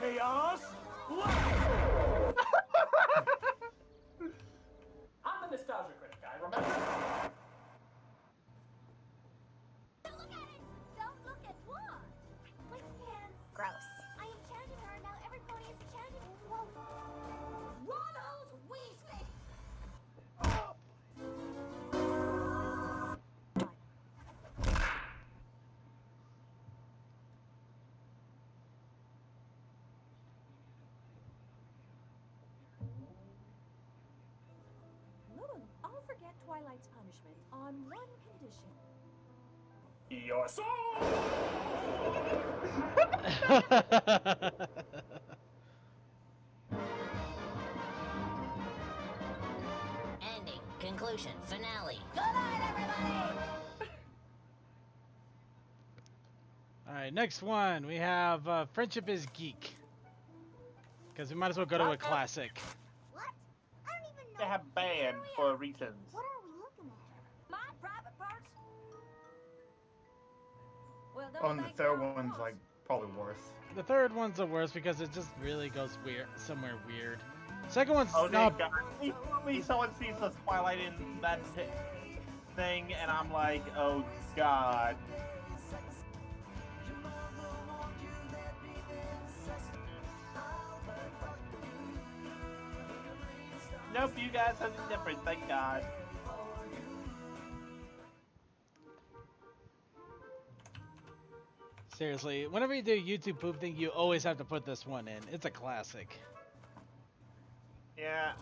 Chaos! I'm the nostalgia critic, I remember. Don't look at it! Don't look at what? My pants. Gross. I enchanted her, and now every pony is enchanted. Ronald Weasley! Lulu, I'll forget Twilight's punishment on one condition. Your soul! Ending, conclusion, finale. Good night, everybody! Alright, next one. We have Friendship is Geek. Because we might as well go to a classic. What? I don't even know. They have banned for reasons. What are we looking at? My private parts? Well, Oh, and the third one's like probably worse. The third one's the worst because it just really goes weird, somewhere weird. Second one's Oh, not. God. Someone sees the Twilight in that thing, and I'm like, oh, God. Nope, you guys have something different, thank God. Seriously, whenever you do a YouTube poop thing, you always have to put this one in. It's a classic. Yeah.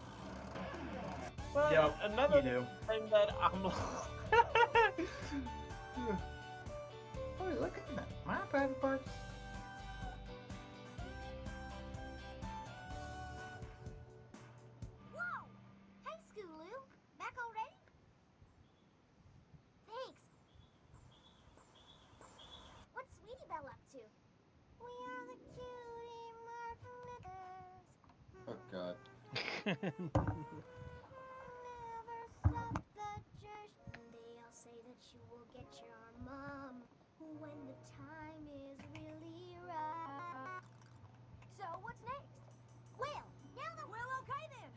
Well, Yep, another you do. thing that I'm. Oh, look at that. My private parts. Whoa! Hey, Scootaloo. Back already? Thanks. What's Sweetie Belle up to? We are the cutie marshmallows. Oh God. Never stop the just. They all say that you will get your mom when the time is really right. So what's next? Well, now that well, okay then.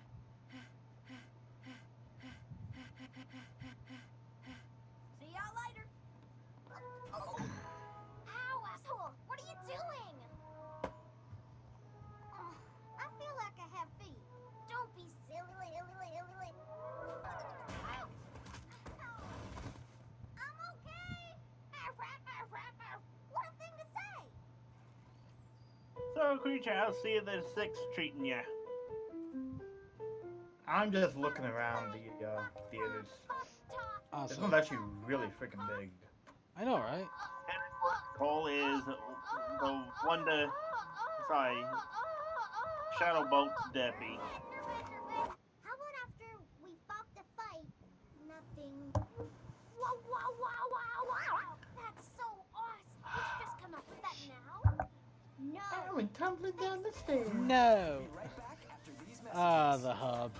See y'all later. Ow, asshole! What are you doing? I feel like I have feet. Don't be silly. Ow! I'm okay. What a thing to say. So, creature, how's seeing the six treating ya? I'm just looking around the theaters. This Awesome. one's actually really freaking big. I know, right? Goal is the one to. Sorry. Shadow Boat's Debbie. How about after we fought the fight, nothing? Wow! That's so awesome! Did you just come up with that now? No. I went tumbling down the stairs. No. Be right back after these messages. Ah, the hub.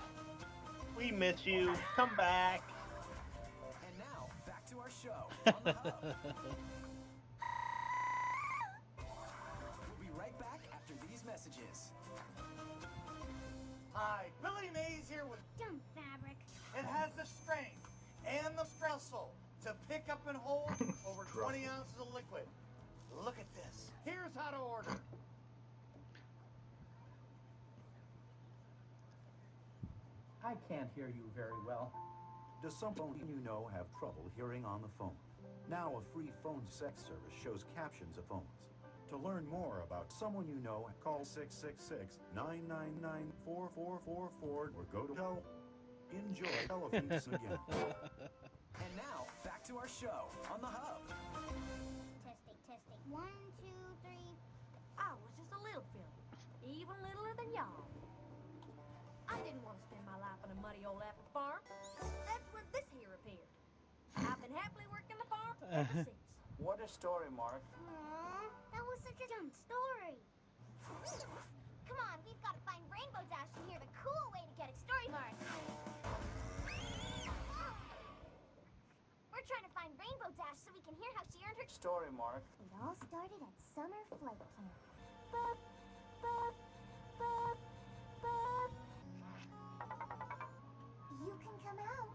We miss you. Come back. And now, back to our show on the hub. We'll be right back after these messages. Hi, Billy Mays here with Dumb fabric. it has the strength and the muscle to pick up and hold over 20 ounces of liquid. Look at this. Here's how to order. I can't hear you very well. Does someone you know have trouble hearing on the phone? Now a free phone sex service shows captions of phones. To learn more about someone you know, call 666-999-4444 or go to hell. Enjoy Elephants again. And now, back to our show on the hub. Testing. 1, 2, 3. I was just a little filly, even littler than y'all. I didn't want to spend my life on a muddy old apple farm. That's when this here appeared. I've been happily working the farm ever since. What a story, Mark. Aww, that was such a dumb story. Come on, we've got to find Rainbow Dash and hear the cool way to get a story mark. We're trying to find Rainbow Dash so we can hear how she earned her Story, Mark. It all started at summer flight camp. Boop, boop, boop, boop. You can come out.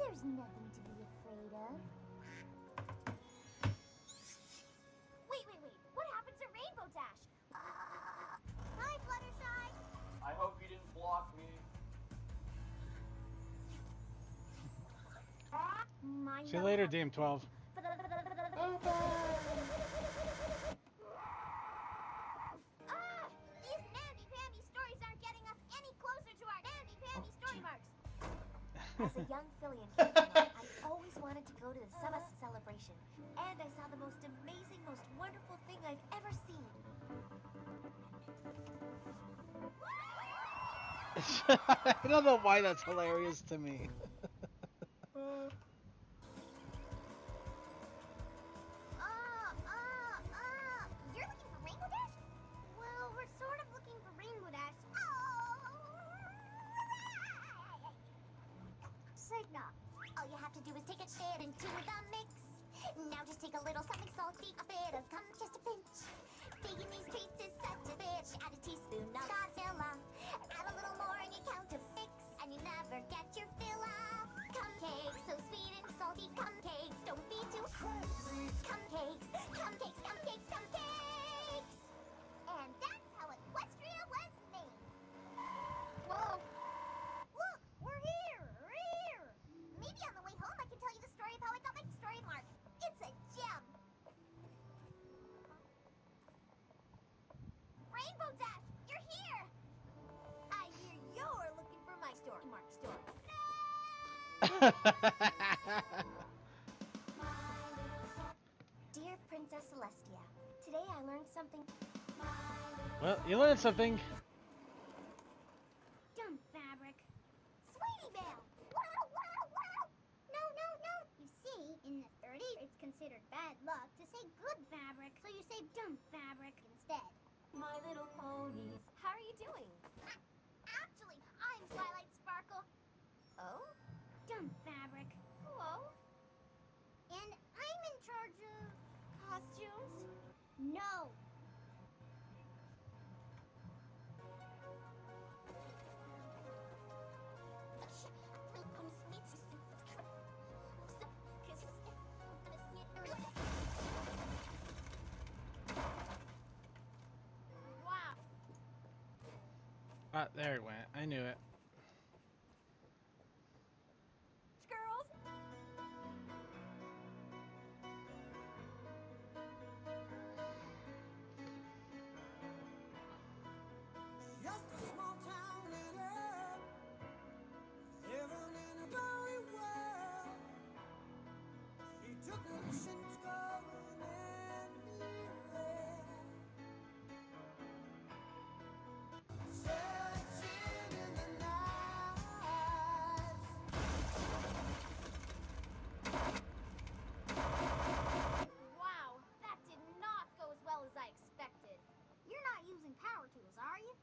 There's nothing to be afraid of. Wait. What happened to Rainbow Dash? Hi, Fluttershy. I hope you didn't block me. See you later, DM12. These namby-pamby stories aren't getting us any closer to our namby-pamby story marks. As a young filly in Canada, I always wanted to go to the summer celebration, and I saw the most amazing, most wonderful thing I've ever seen. I don't know why that's hilarious to me. You're looking for Rainbow Dash? Well, we're sort of looking for Rainbow Dash. Signal. All you have to do is take a bit into the mix. Now just take a little something salty, a bit of cum, just a pinch. Baking these treats is such a bitch. Add a teaspoon of Godzilla. Add a little more and you count to 6, and you never get your fill of cupcakes. So sweet and salty cupcakes. Don't be too crazy. Cupcakes. And that's how Equestria was made. Whoa. Look, we're here. Maybe on the way home I can tell you the story of how I got my story mark. It's a gem. Rainbow Dash, you're here. I hear you're looking for my story mark story. Dear Princess Celestia, today I learned something. Well, you learned something. Dumb fabric. Sweetie Belle! Wow, wow, wow! No, no, no! You see, in the 30s, it's considered bad luck to say good fabric, so you say dumb fabric instead. My little ponies. How are you doing? Actually, I'm Twilight Sparkle. Oh? Dumb fabric. Hello? And I'm in charge of Costumes? No. Wow. Ah, there it went. I knew it. Girls? Just a small town lady, living in a lonely world. She took notions going anywhere. Searching in the night. Wow, that did not go as well as I expected. You're not using power tools, are you?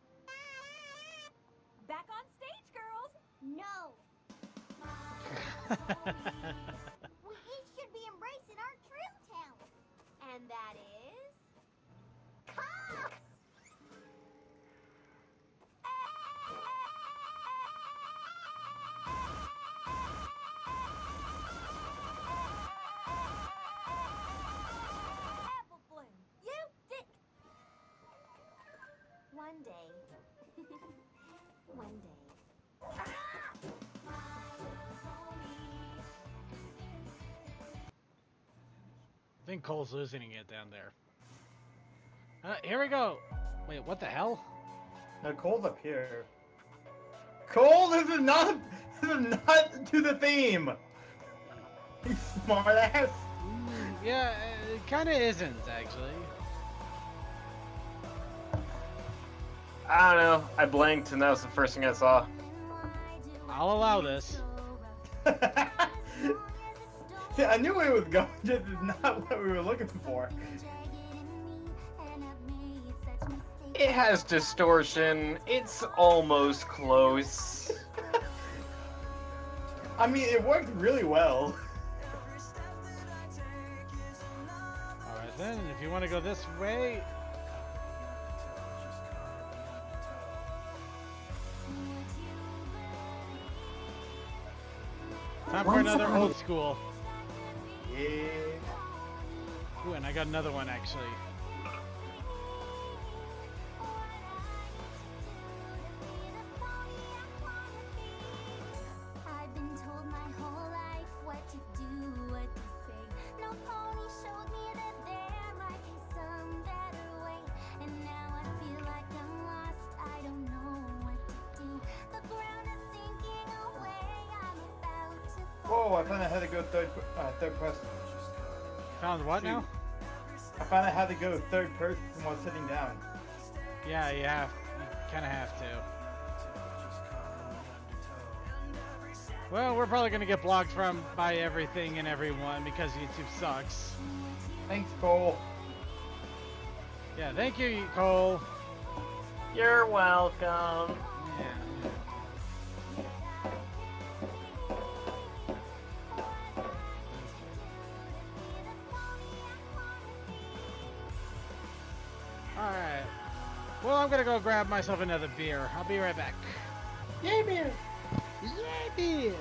Back on stage, girls! No. We each should be embracing our true talent. And that is... Cops! Apple Bloom! You dick! One day. One day. I think Cole's losing it down there. Here we go. Wait, what the hell? No, Cole's up here. Cole, this is not to the theme. You smart ass. Yeah, it kind of isn't actually. I don't know. I blinked and that was the first thing I saw. I'll allow this. See, I knew it was going. This is not what we were looking for. It has distortion. It's almost close. I mean, it worked really well. Alright then, if you want to go this way. Time for another old school. Yeah. Ooh, and I got another one actually. I've been told my whole life what to do, what to say. No pony showed me that there might be some better way. And now I feel like I'm lost, I don't know what to do. The ground is sinking away, I'm about to fall. Whoa! I found out how to go third person. Found what now? I found out how to go third person while sitting down. Yeah, you kind of have to. Well, we're probably gonna get blocked by everything and everyone because YouTube sucks. Thanks, Cole. Yeah, thank you, Cole. You're welcome. Yeah. Alright. Well, I'm gonna go grab myself another beer. I'll be right back. Yay, beer! Yay, beer!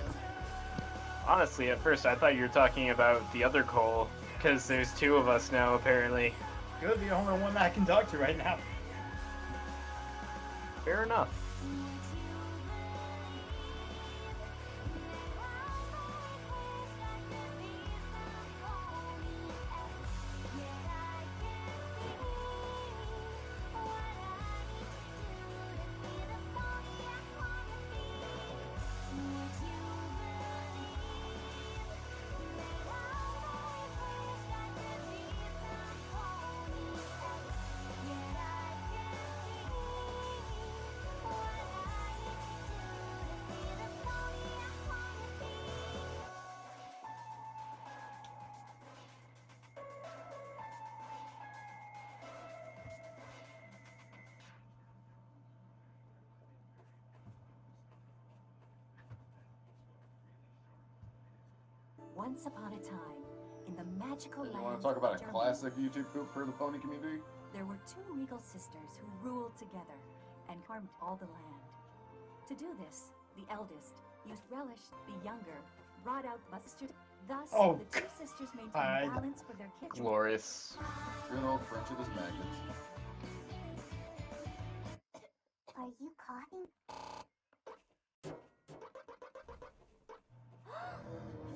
Honestly, at first I thought you were talking about the other Cole, because there's two of us now, apparently. You're the only one that I can talk to right now. Fair enough. Once upon a time, in the magical You land want to talk about of a Germany, classic YouTube poop for the pony community? there were two regal sisters who ruled together and farmed all the land. To do this, the eldest used relish, the younger brought out the sister. Thus, Oh, the two sisters maintained God. balance for their kids. Glorious. Good old friendship is magnets. Are you coughing?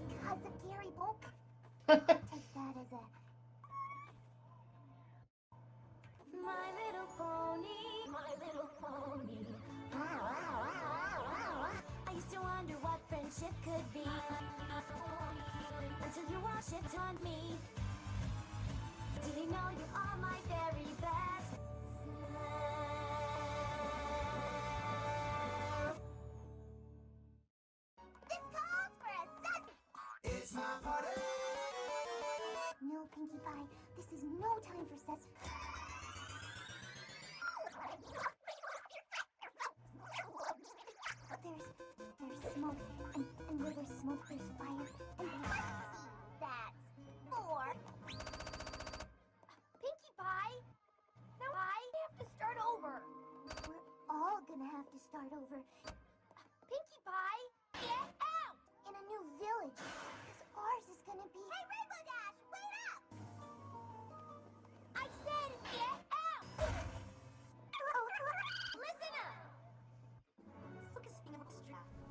Because of Gary Bulk? Take that as a... My little pony, my little pony. I used to wonder what friendship could be until you all shipped on me. Did you know you are my very best? This calls for a sus... It's my party. No, Pinkie Pie, this is no time for sus... There's smoke, and where there's smoke, there's fire, and that's 4. Pinkie Pie! Now I have to start over. We're all gonna have to start over Pinkie Pie, get out! in a new village, because ours is gonna be... Hey, Rainbow Dash, wait up! I said get out! Listen up!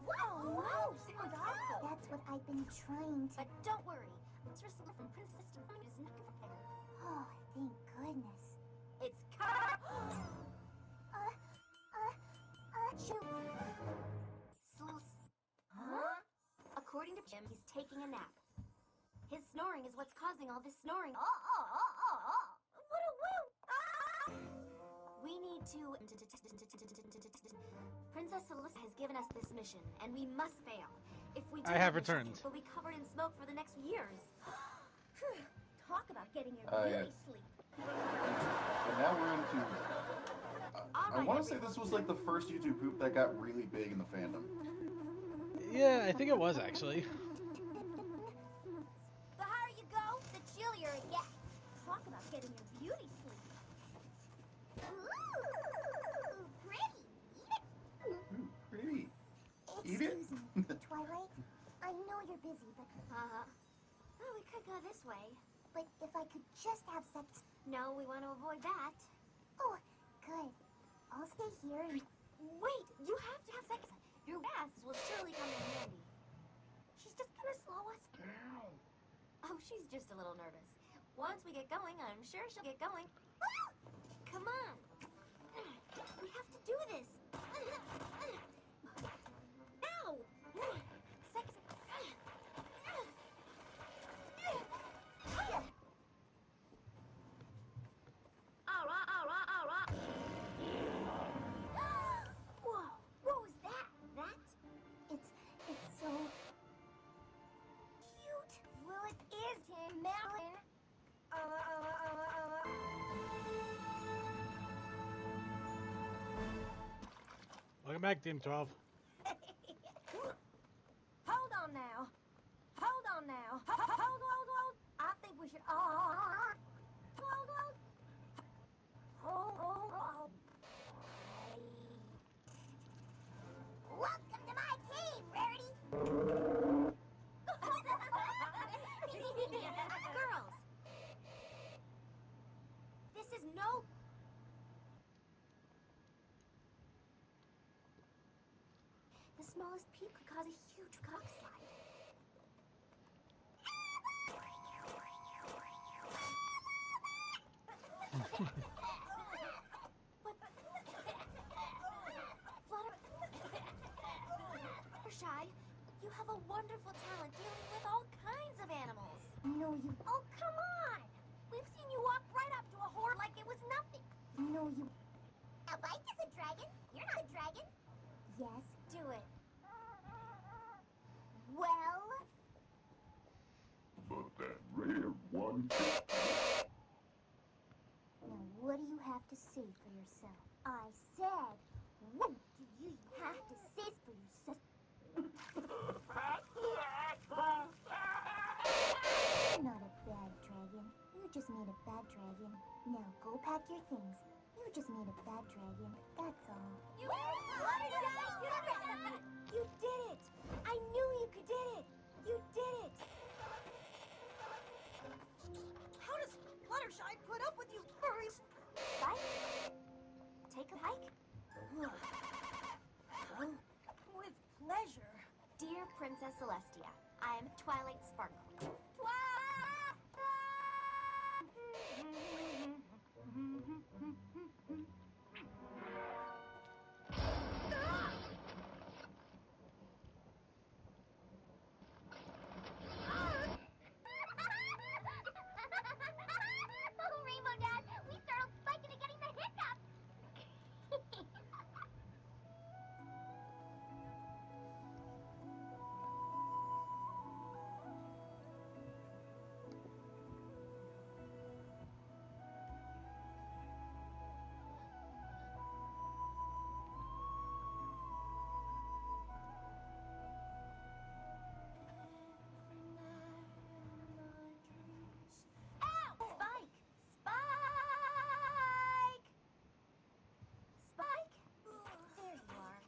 Whoa, no, sounds awful. That's what I've been trying to... But don't worry, Mistress from Princess Tommy is not prepared. Oh, thank goodness. It's Shoot. Huh? According to Jim, he's taking a nap. His snoring is what's causing all this snoring. What a woo! We need to... Princess Celeste has given us this mission, and we must fail. If we do, I have the mission returned. will be covered in smoke for the next years. Talk about getting your Yeah. beauty sleep. And now we're into... I want to say this was like the first YouTube poop that got really big in the fandom. Yeah, I think it was actually. The higher you go, the chillier it gets. Talk about getting your beauty sleep. Ooh, pretty. Ooh, pretty. Eat it? Excuse me, Twilight. I know you're busy, but... Well, we could go this way. But if I could just have sex... No, we want to avoid that. Oh, good. I'll stay here and... Wait, you have to have sex. Your ass will surely come in handy. She's just gonna slow us down. Oh, she's just a little nervous. Once we get going, I'm sure she'll get going. Come on. We have to do this. Now! Sex. All right. Whoa, what was that? That? It's so... cute. Well, it is Tim Mountain. Welcome back, Team 12. Hold on now. Hold on now. Hold. I think we should all... Hold. Welcome to my cave, Rarity. Girls. This is no... The smallest peep could cause a huge cock slide. Shy, you have a wonderful talent dealing with all kinds of animals. No, you... Oh, come on! We've seen you walk right up to a horde like it was nothing. No, you... A bike is a dragon. You're not a dragon. Yes. Do it. Well... But that rare one... Now, what do you have to say for yourself? I said, what do you have to say for yourself? just made a bad dragon. Now go pack your things. You just made a bad dragon. That's all. You did it! I knew you could did it! You did it! How does Fluttershy put up with you furries? Spike? Take a hike? With pleasure. Dear Princess Celestia, I am Twilight Sparkle. Oh, Rainbow Dad, we startled Spike into getting the hiccups. Ow! Spike! Spike! Spike? There you are.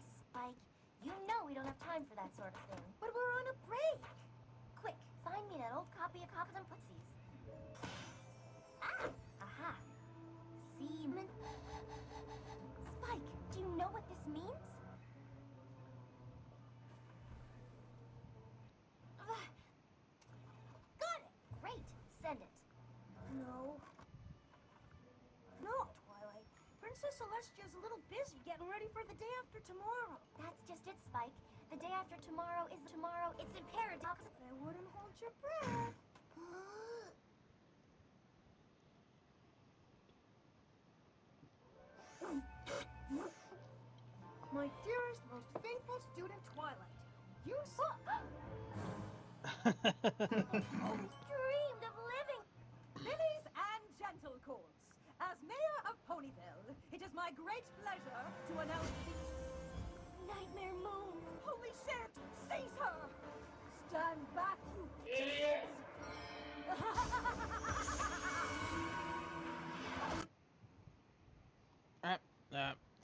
Spike, you know we don't have time for that sort of thing. But we're on a break. Quick, find me that old copy of Coppers and Putsies. Ah! Aha! Seaman. Spike, do you know what this means? Got it! Great, send it. No. No, Twilight. Princess Celestia's a little busy getting ready for the day after tomorrow. That's just it, Spike. The day after tomorrow is tomorrow. It's imperative. I wouldn't hold your breath. My dearest, most faithful student, Twilight. You Always dreamed of living. Lilies and gentlecourts, as mayor of Ponyville, it is my great pleasure to announce the Nightmare Moon. Holy shit! Seize her! Stand back, you idiots!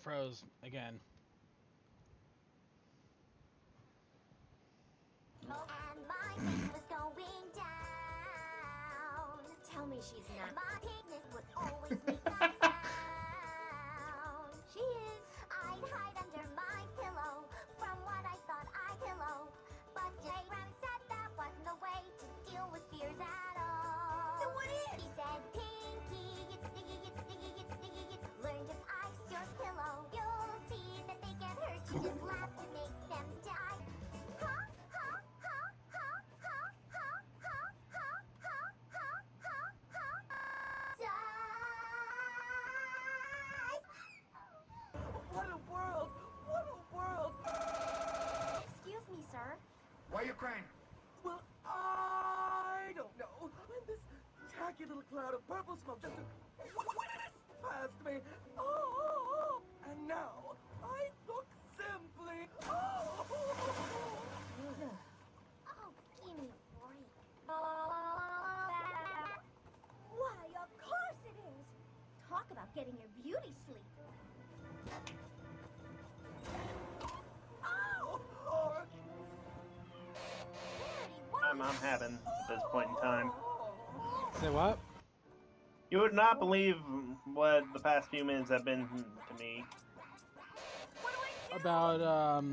Froze again. And my face was going down. Tell me she's not. My penis would always make that sound. She is. I'd hide under my pillow from what I thought I pillow. But Jay Brown said that wasn't the way to deal with fears at all. Then what is? He said, Pinky, it's sticky, it's sticky, it's sticky, it's learn to ice your pillow. You'll see that they get hurt. You just laugh to make them die. Huh? Huh? Huh? Huh? Huh? Huh? Huh? Huh? Huh? Huh? Huh? Die! What a world! What a world! Excuse me, sir. Why are you crying? Well, I don't know. And this tacky little cloud of purple smoke just past me. Oh, and now I look simply. Oh. Oh, give me a break. Why, of course it is. Talk about getting your beauty sleep. Ow! I'm having at this point in time. Say what? You would not believe what the past few minutes have been to me. About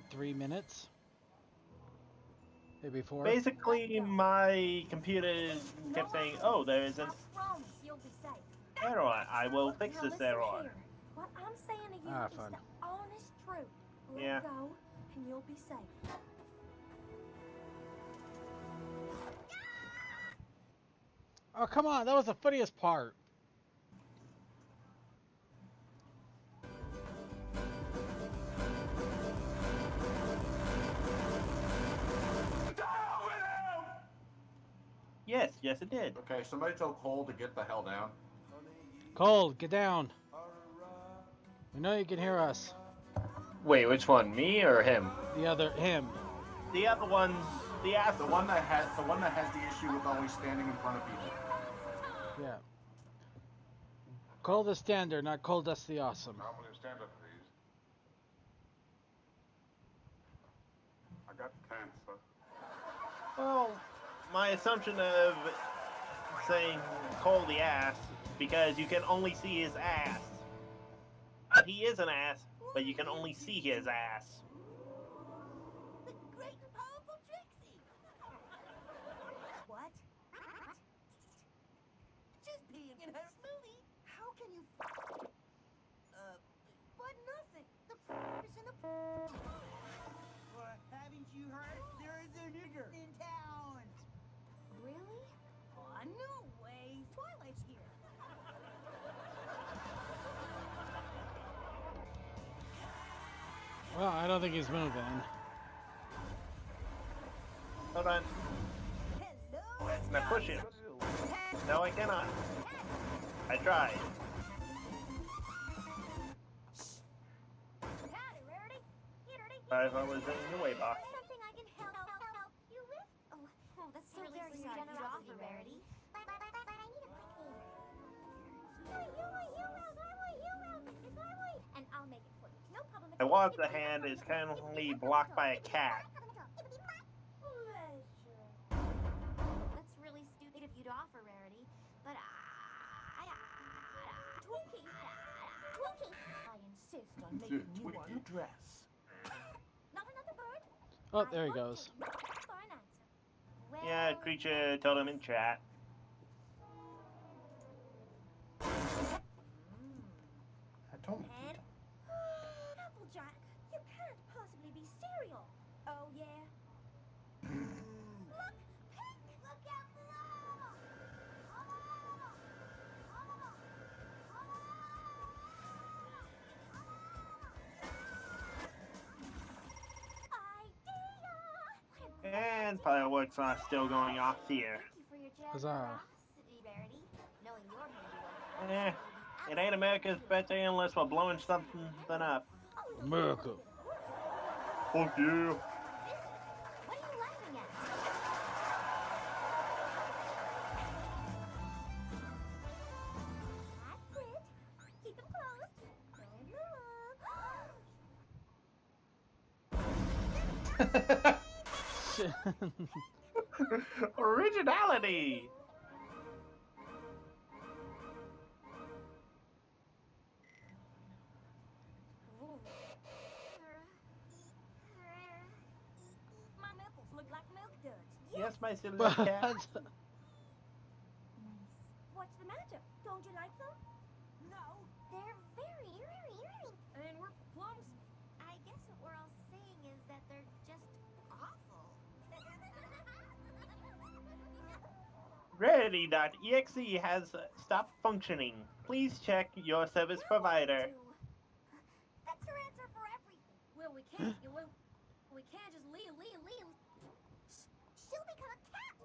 3 minutes. Maybe 4. Basically, my computer kept saying, "Oh, there is an You'll be safe. error. I will fix Now this listen error." here. What I'm saying to you Ah, is fun. the honest truth. Let Yeah. go, and you'll be safe. Oh, come on. That was the funniest part. Yes, yes, it did. Okay, somebody tell Cole to get the hell down. Cold, get down. We know you can hear us. Wait, which one? Me or him? The other, him. The other one's the ass. The one that has the issue with always standing in front of people. Yeah. Call the standard, not Coldust the Awesome. Now will you stand up, please? I got cancer. Well, my assumption of saying Cole the ass because you can only see his ass. But he is an ass, but you can only see his ass. The great and powerful Trixie. What? She's peeing in her smoothie. How can you? But nothing. The is in the. Well, haven't you heard? There is a nigger in town. Really? Oh, no way. Twilight's here. Well, I don't think he's moving. Hold on. Now push him. No, I cannot. I tried. Howdy, Rarity. I was in the way box. Something I can help you with? Oh, that's so very sweet of you to offer, Rarity. But I need a quick favor. And I'll make it for you. No problem. I want the hand is currently blocked by a cat. That's really stupid of you to offer, Rarity. But Twinkie. I insist on making you undress. Not another bird. Oh, there he goes. For an answer. Yeah, creature told him in chat. I told him. And Applejack, you can't possibly be cereal. Oh yeah. Look, pink. Look out below. And fireworks are still going off here. Huzzah. Eh, it ain't America's birthday unless we're blowing something up. America. Fuck you. What are you laughing at? That's it. Keep them closed. Originality. My nipples look like milk duds. Yes, my silly cat. What's the matter? Don't you like them? No. They're very irritating. And we're plums. I guess what we're all saying is that they're just awful. Rarity.exe has stopped functioning. Please check your service provider. That's her answer for everything. Well, we can't just leave. She'll become a cat.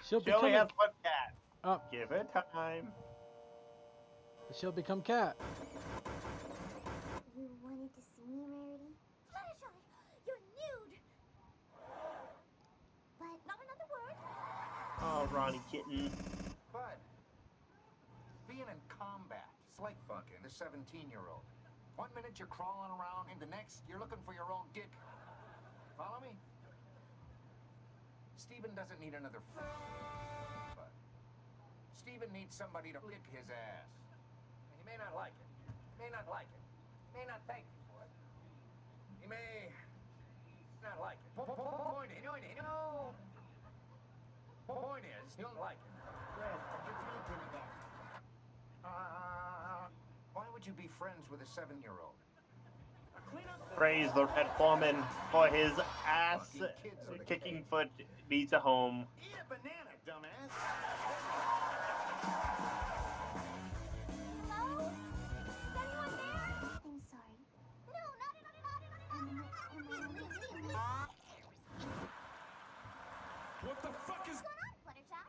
She'll She only become has one cat. Oh. Give it time. She'll become cat. You wanted to see me, Rarity? Fluttershy, you're nude. But not another word. Oh, Ronnie kitten. Bud, being in combat, it's like fucking a 17-year-old. One minute you're crawling around, and the next you're looking for your own dick. Follow me? Steven doesn't need another but Steven needs somebody to lick his ass. He may not like it. May not like it. May not thank you for it. He may not like it. Point is, he'll like it. Why would you be friends with a 7-year-old? Praise the Red Foreman for his ass kicking foot beats a home. Eat a banana, dumbass. Hello? Is anyone there? I'm sorry. No, not. What the fuck is... What's going on, Fluttershy?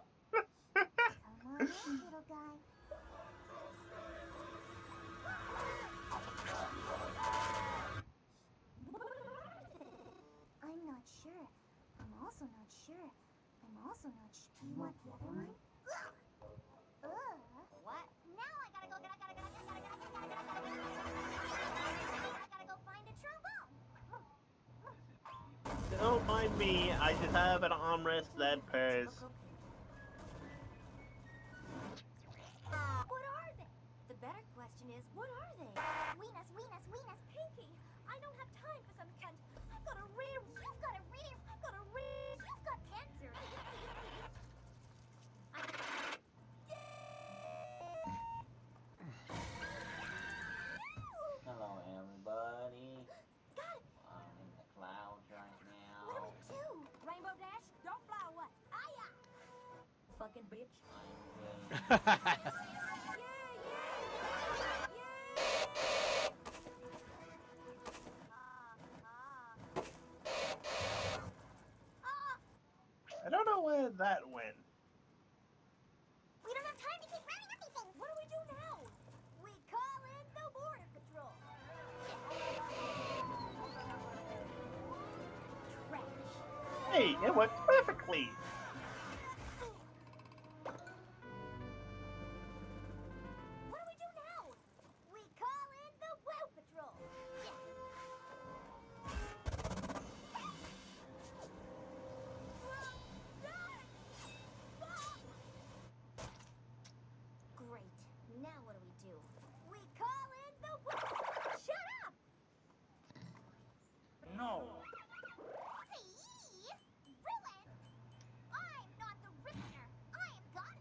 Come on in, little guy. I'm not sure. I'm also not sure. I'm also not sure. Do you want the other one? What? Now I gotta go find a trombone. Don't mind me, I just have an armrest that purrs. What are they? The better question is, what are they? Weenus, Weenus, Weenus. Pinky, I don't have time for some cunt. I've got a rare. You've got a rare. I've got a rare. You've got cancer. Hello, everybody. Got it. I'm in the clouds right now. What do we do? Rainbow Dash, don't fly away. Hiya! Fucking bitch. I don't know where that went. We don't have time to keep running up these things. What do we do now? We call in the border patrol. Trash. Hey, it worked perfectly. What do we do now? We call in the Wow Patrol. Great. Now what do we do? We call in the Shut up! No. See? Ruin! I'm not the Ruiner. I am God.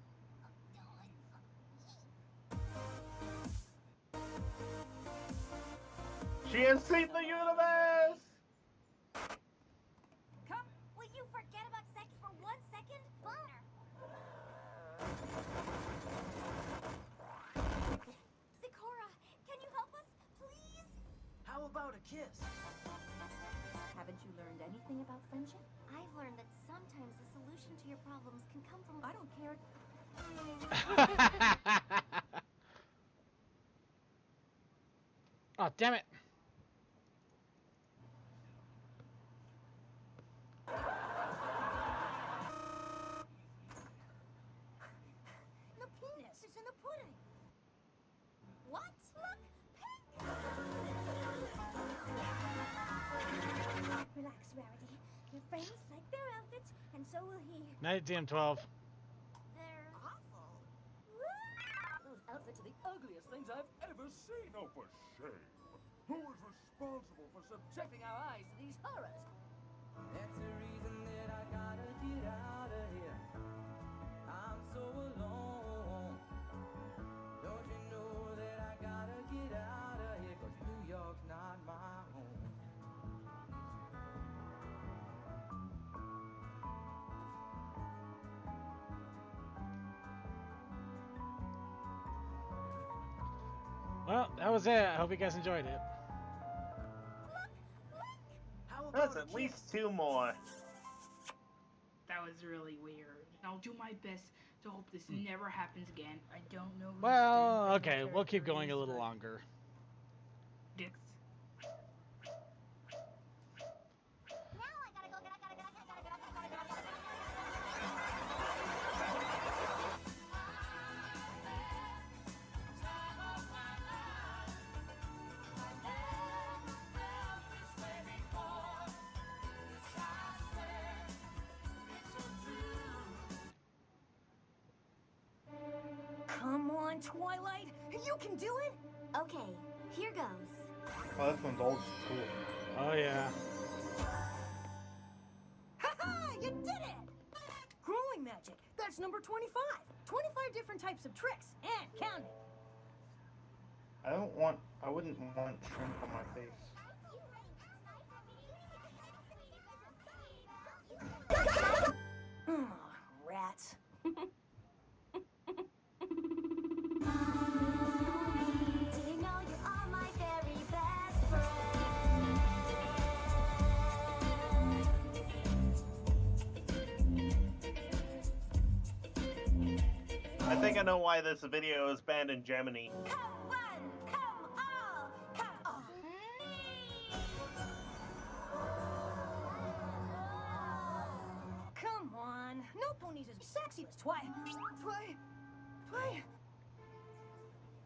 She has seen the universe! Come, will you forget about sex for 1 second? Boner. Zikora, can you help us, please? How about a kiss? Haven't you learned anything about friendship? I've learned that sometimes the solution to your problems can come from. I don't care. Oh, damn it. The penis is in the pudding. What? Look, pink. Relax, Rarity. Your friends like their outfits, and so will he. Night, DM12. They're awful. Those outfits are the ugliest things I've ever seen. No, for shame. Who is responsible for Subjecting our eyes to these horrors. That's the reason that I gotta get out of here. I'm so alone. Don't you know that I gotta get out of here? 'Cause New York's not my home. Well, that was it. I hope you guys enjoyed it. That's at least 2 more. That was really weird. I'll do my best to hope this never happens again. I don't know. who's Well, the okay, we'll keep character going a is, little but longer. Dicks. Come on, Twilight. You can do it. Okay, here goes. Oh, this one's old school. Oh, yeah. Ha-ha! You did it! Growing magic. That's number 25. 25 different types of tricks and counting. I wouldn't want shrimp on my face. Rats. Do you know you are my very best friend? I think I know why this video is banned in Germany. Come one, come all, come on me. Trixie, Twy.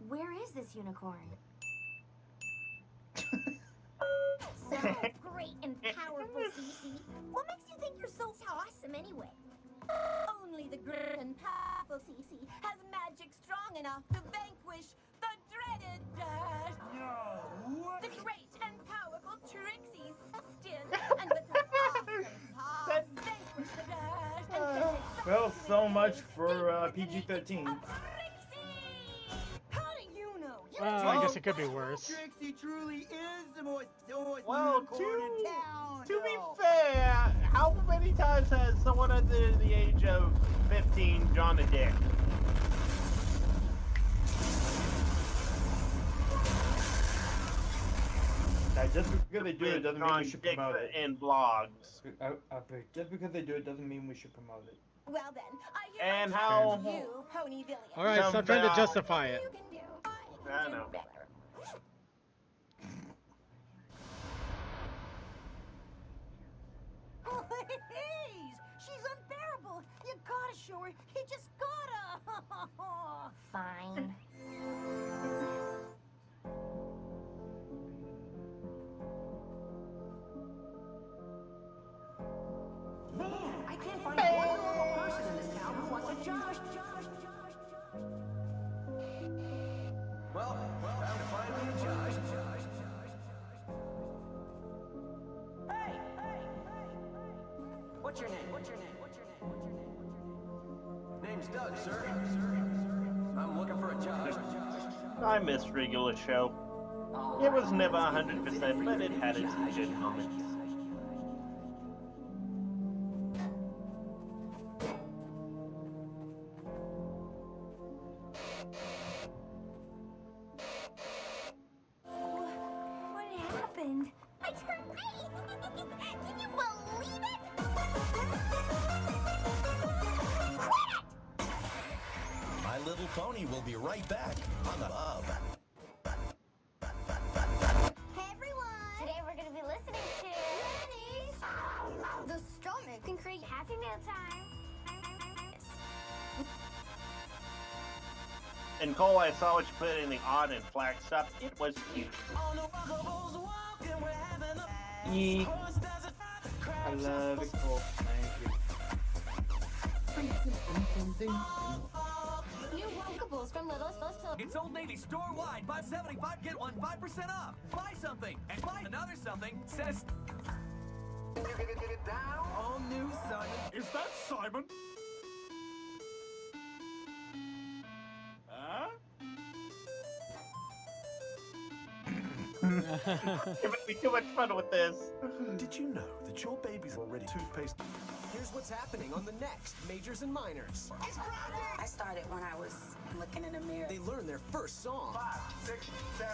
Where is this unicorn? So great and powerful, Cece. What makes you think you're so awesome anyway? Only the great and powerful Cece has magic strong enough to vanquish the dreaded Dash. No. The great and powerful Trixie did, and with her awesome sauce, vanquish the Dash and send it back Well, to so its much cage for deep within the PG-13. of Trixie! How do you know? I guess it could be worse. Trixie truly is the most Well, unicorn in town. to be fair, how many times has someone under the age of 15 drawn a dick? Just because they do it doesn't mean we should promote it. In blogs. Just because they do it doesn't mean we should promote it. Well then, I hereby And how- challenge you, Pony Villian. Alright, stop trying to justify it. You can do. I know. Better. Please! She's unbearable! You gotta show her! You just gotta! Fine. I can't find one normal person in this town who wants a Josh. Well, time to find me a Josh. Hey! What's your name? Name's Doug, sir. I'm looking for a Josh. I missed regular show. It was never 100%, but it had its good moments. What happened? I turned green! Can you believe it? My Little Pony will be right back on the hub. Hey everyone! Today we're gonna be listening to Brony. The stomach can create happy meal time. And Cole, I saw what you put in the odd and flag stuff. It was cute. Eek. I love it, Cole. Thank you. New Wokables from Little Supposed to. It's Old Navy store-wide. Buy 75, get one 5% off. Buy something and buy another something. Says. All new Simon. Is that Simon? Huh? You're making too much fun with this. Did you know that your baby's already toothpaste? Here's what's happening on the next Majors and Minors. I started when I was looking in the mirror. They learn their first song. 5, 6, 7.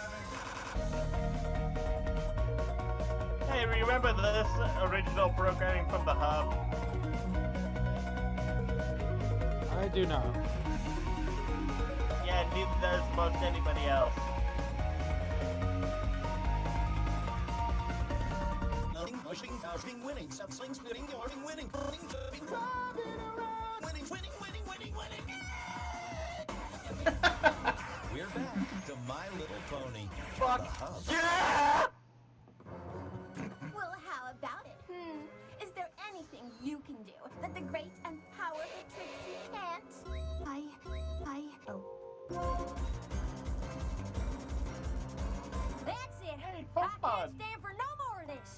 Hey, remember this original programming from the Hub? I do not. Yeah, neither does most anybody else. Winning, something spinning, winning. We're back to My Little Pony. Fuck the Hub. yeah! Well, how about it? Is there anything you can do that the great and powerful Trixie can't? That's it. Hey, I fun. can't stand for no more of this.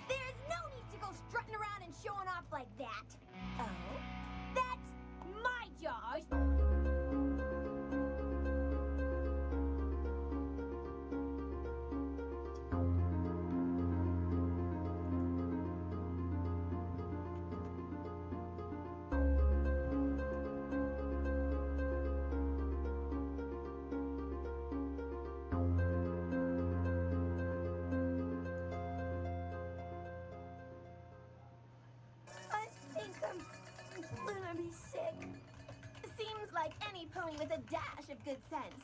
There's no need to go strutting around and showing off like that. Oh? That's my Josh. I think I'm gonna be sick. Seems like any pony with a dash of good sense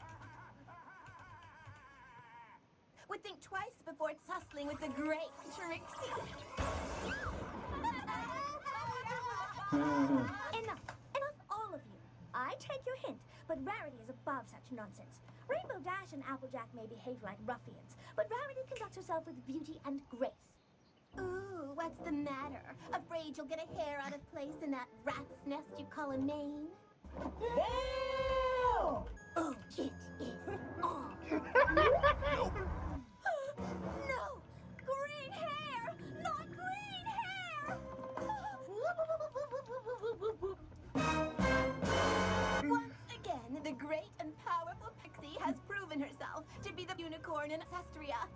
would think twice before tussling with the great Trixie. Enough! Rarity is above such nonsense. Rainbow Dash and Applejack may behave like ruffians, but Rarity conducts herself with beauty and grace. Ooh, what's the matter? Afraid you'll get a hair out of place in that rat's nest you call a mane? Damn! Oh, it is on. Nope. No! Green hair! Not green hair! Once again, the great and powerful Pixie has proven herself to be the unicorn in Cestria.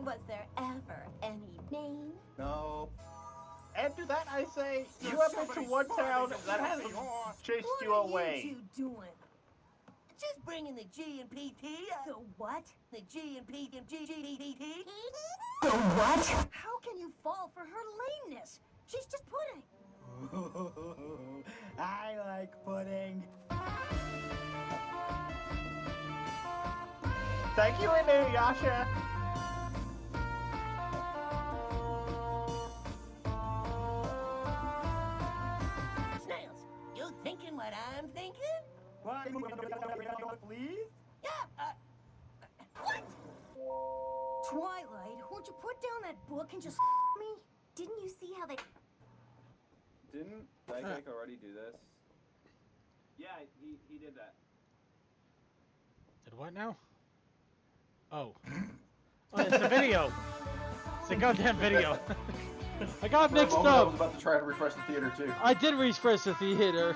Was there ever any name? No. And to that I say, you have been to one town that hasn't chased you away. What are you two doing? Just bringing the G and PT. The what? The G and P and G. The what? How can you fall for her lameness? She's just pudding. I like pudding. Thank you, Inuyasha. Snails, you thinking what I'm thinking? What? Please? Yeah, what? Twilight, won't you put down that book and just me? Didn't you see how they... Didn't Psychic already do this? Yeah, he did that. Did what now? Oh. Oh, it's a video. It's a goddamn video. I got For a mixed moment, I was up. about to try to refresh the theater too. I did refresh the theater.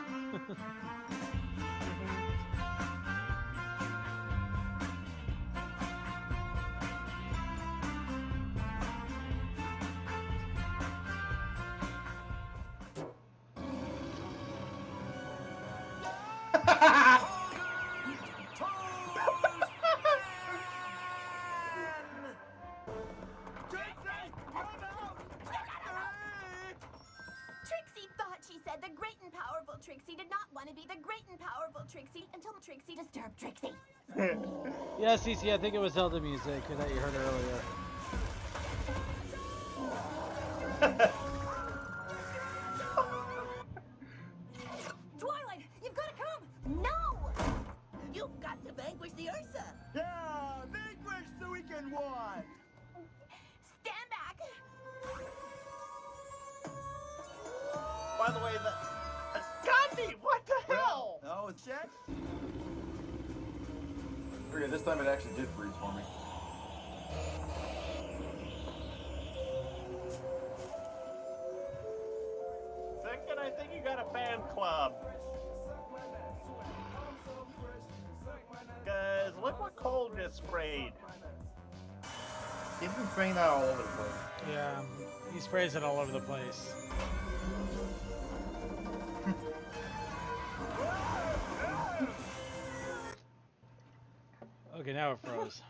Trixie thought she said the great and powerful Trixie did not want to be the great and powerful Trixie until Trixie disturbed Trixie. Yeah, Cece, I think it was Zelda music that you heard earlier. Twilight, you've got to come. No! You've got to vanquish the Ursa. Yeah, vanquish the weekend one. Stand back! By the way, Gandhi, what the hell? Oh, shit. Okay, this time it actually did freeze for me. Second, I think you got a fan club. Cause look what Cole just sprayed. He's been spraying that all over the place. Yeah, he sprays it all over the place. Okay, now it froze.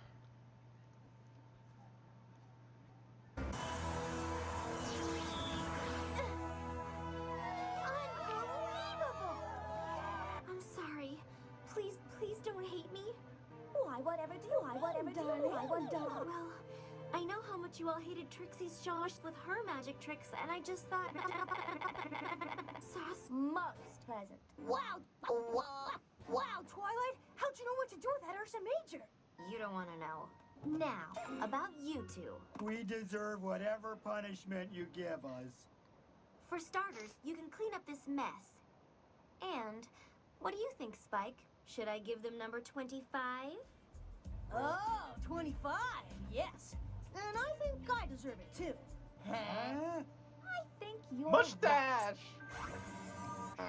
Unbelievable! I'm sorry. Please don't hate me. Why, whatever do you want, darling? Well, I know how much you all hated Trixie's Josh with her magic tricks, and I just thought... Sauce most pleasant. Wow. Wow, Twilight, how'd you know what to do with that Ursa Major? You don't want to know. Now, about you two. We deserve whatever punishment you give us. For starters, you can clean up this mess. And, what do you think, Spike? Should I give them number 25? Oh, 25, yes. And I think I deserve it too. Huh? I think you're Mustache!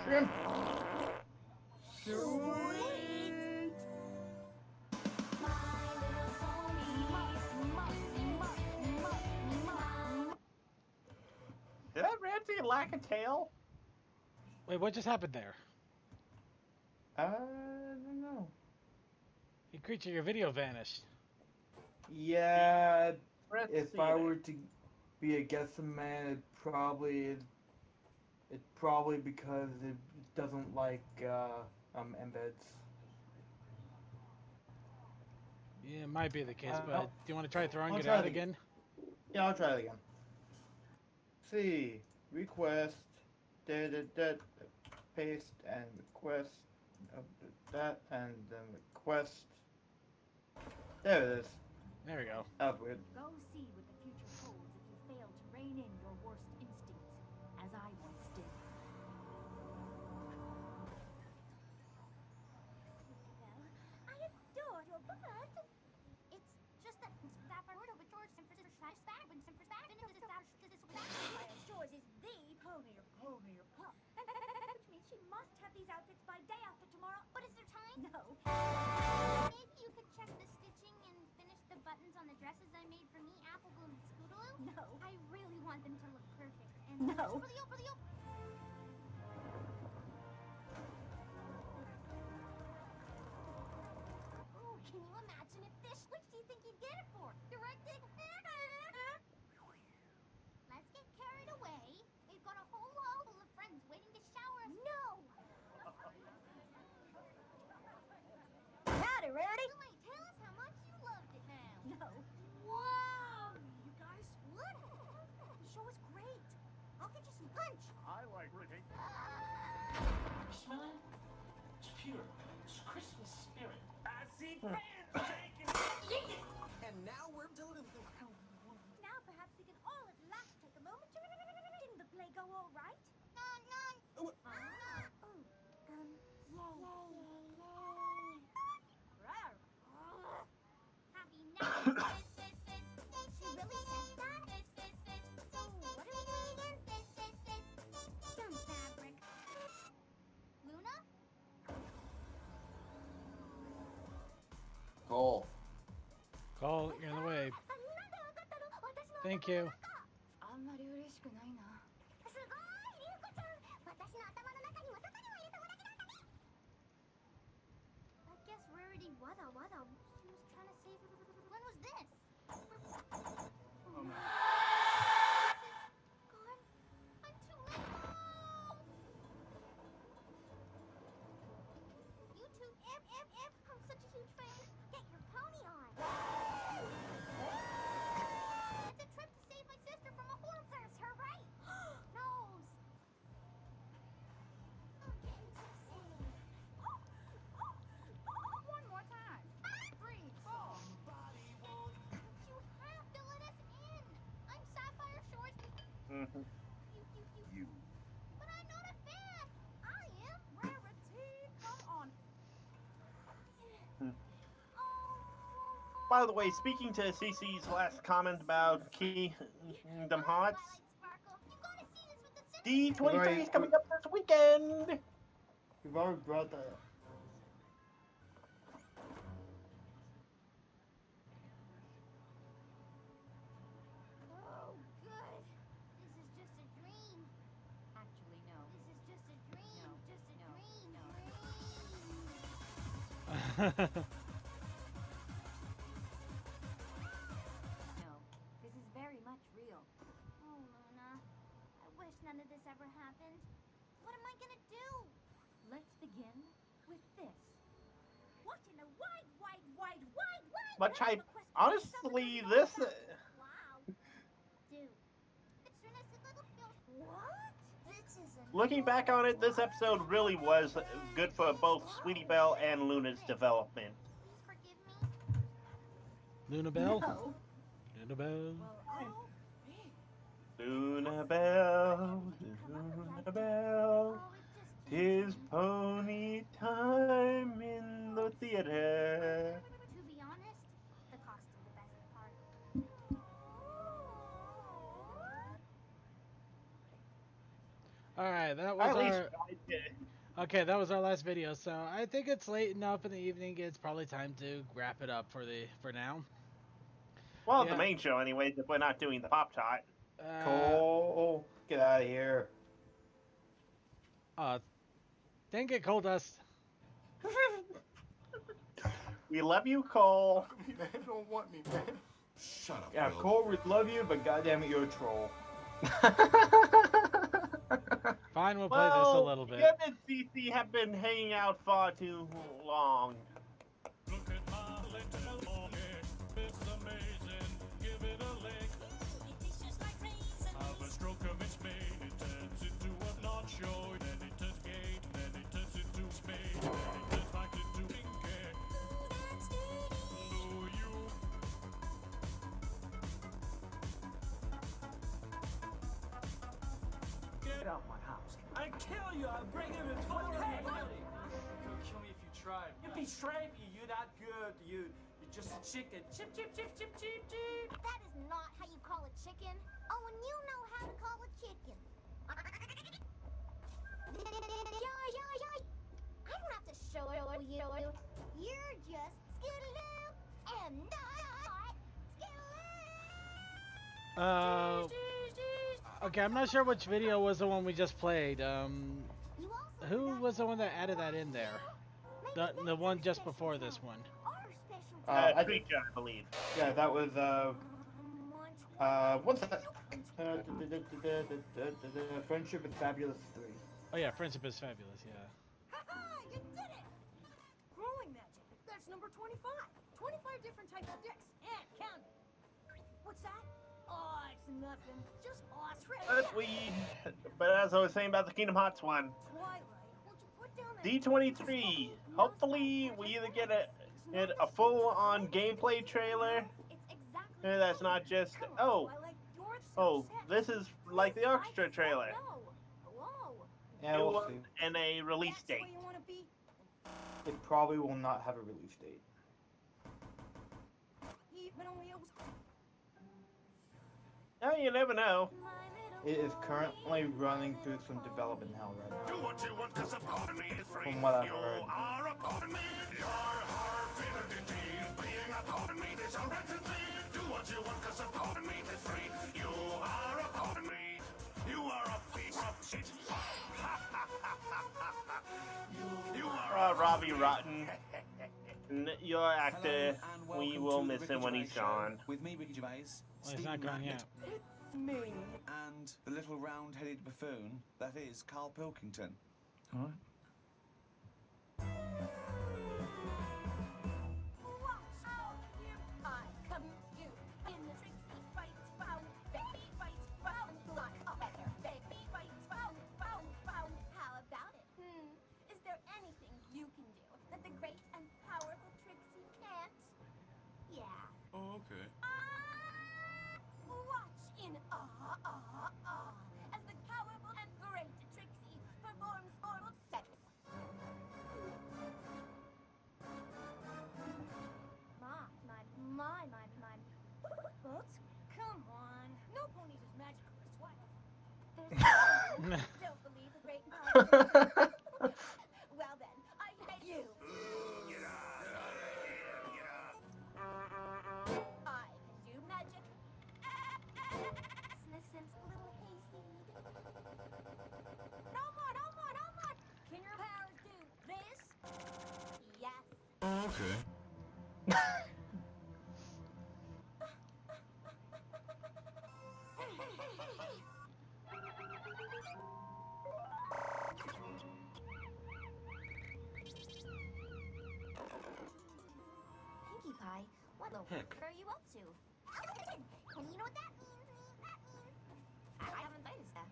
Shrimp. Sweet. Did that Ramsey lack a tail? Wait, what just happened there? I don't know. Hey, creature, your video vanished. Yeah, Let's if see I there. were to be a guessing man, it probably because it doesn't like embeds. Yeah, it might be the case, but I'll- do you want to try throwing I'll it try out it again? Yeah, I'll try it again. See, request, paste and request. That and then the quest. There it is. There we go. That was weird. Go see what the future holds if you fail to rein in your worst instincts, as I once did. I adore your butt. It's just that Sapphire with George Simper's back when Simper's back. George is the pony. Which means she must have these outfits by day after tomorrow. But is there time? No. Maybe you could check the stitching and finish the buttons on the dresses I made for me, Applebloom and Scootaloo? No. I really want them to look perfect. And No. Oh, can you imagine if this? Which do you think you'd get it for? Directed? Let's get carried away. We've got a whole hall full of friends waiting to shower us. No! Howdy, Rarity! Wait, tell us how much you loved it now. No. Wow! You guys, what? The show was great. I'll get you some punch. I like Ricky. Smell it? It's pure. It's Christmas spirit. I see fans shaking. And now we're delivering. Now perhaps we can all at last take a moment to... Didn't the play go all right? Oh, Happy now. She really said that? So what are we doing again? Some fabric. Luna? Cole. Cole, you're in the way. Thank you. あんまり嬉しくないな。すごい、リュウコちゃん。私の頭の中にも外にもいる友達なんだね。I guess Rarity was a. She was trying to save. When was this? Oh no. Gone. I'm too late. You two, I'm such a huge fan. Get your pony on. It's a trip to save my sister from a horse. Serves her right. Nose. I'm getting so silly. One more time. Breathe. You have to let us in. I'm Sapphire Shores. You. But I'm not a fan. I am Rarity. Come on. By the way, speaking to CC's last comment about Kingdom Hearts, D23 is coming up this weekend. We've already brought that up. Oh, good. This is just a dream. Actually, no. This is just a dream. No. Just a No. dream. No. No, this is very much real. Oh, Luna. I wish none of this ever happened. What am I gonna do? Let's begin with this. What in the wide Which I world of questions honestly, someone this knows? Wow. Dude. It's your nice little girl. What? This is a looking back on it, this episode really was good for both Sweetie Belle and Luna's development. Please forgive me. Luna Bell? No. Luna Bell. Luna Belle, Luna Belle, 'tis pony time in the theater. To be honest, the costume the best part. Alright, that was At least our... I did. Okay, that was our last video, so I think it's late enough in the evening. It's probably time to wrap it up for now. Well, Yeah. the main show, anyways, if we're not doing the Pop Tart. Cole, get out of here. Dang it, Cold Dust. We love you, Cole. Man, don't want me, man. Shut up, Yeah, Will. Cole, we love you, but goddamn it, you're a troll. Fine, we'll play this a little bit. Jim and CC have been hanging out far too long. Look at my little pony. It's amazing. Give it a lick. Have a stroke of its mane. It turns into a nacho. Then it turns gay. Then it turns into spade. Get out my house. I kill you. I'll bring him in. Hey, buddy. You'll kill me if you try. You betrayed me. You're not good. You're just a chicken. Chip, chip, chip, chip, chip, chip. That is not how you call a chicken. Oh, and you know how to call a chicken. I don't have to show you. You're just Skidaloo and not Skidaloo. Okay, I'm not sure which video was the one we just played. Who was the one that added that in there? The one just before this one. Creature, I believe. Yeah, that was what's that? Friendship is Fabulous 3. Oh yeah, Friendship is Fabulous. Yeah. You did it! Growing magic. That's number 25. 25 different types of dicks. And count. What's that? Oh, it's nothing. Just But as I was saying about the Kingdom Hearts one, Twilight, would you put down that D23. Hopefully, we either get a full-on gameplay trailer. And that's not just this is like the orchestra trailer. Yeah, we'll see. And a release date. It probably will not have a release date. Oh, you never know. It is currently running through some development hell right now. Do what you want, 'cause a part of me is free. From what I've You heard. are a part of me. Your heart identity. Being a part of me is a right to be. Do what you want, 'cause a part of me is free. You are a part of me. You are a piece of shit. You are Robbie Rotten. Your actor, we will miss him when he's gone. With me, Ricky Gervais. Well, he's not gone yet. It's me. And the little round-headed buffoon that is Carl Pilkington. All right. How about it? Is there anything you can do that the great and powerful Trixie can't? Yeah. Oh, okay. Watch in awe as the powerful and great Trixie performs oral sex. My. Boats? Come on. No ponies as magical as Twilight. There's don't believe the great and powerful. Well then, I hate you. I can do magic. Sniffs little hayseed. No more. Can your powers do this? Yes. Oh, okay. Pinkie Pie, what the Heck. are you up to? And you know what that means? I haven't noticed that.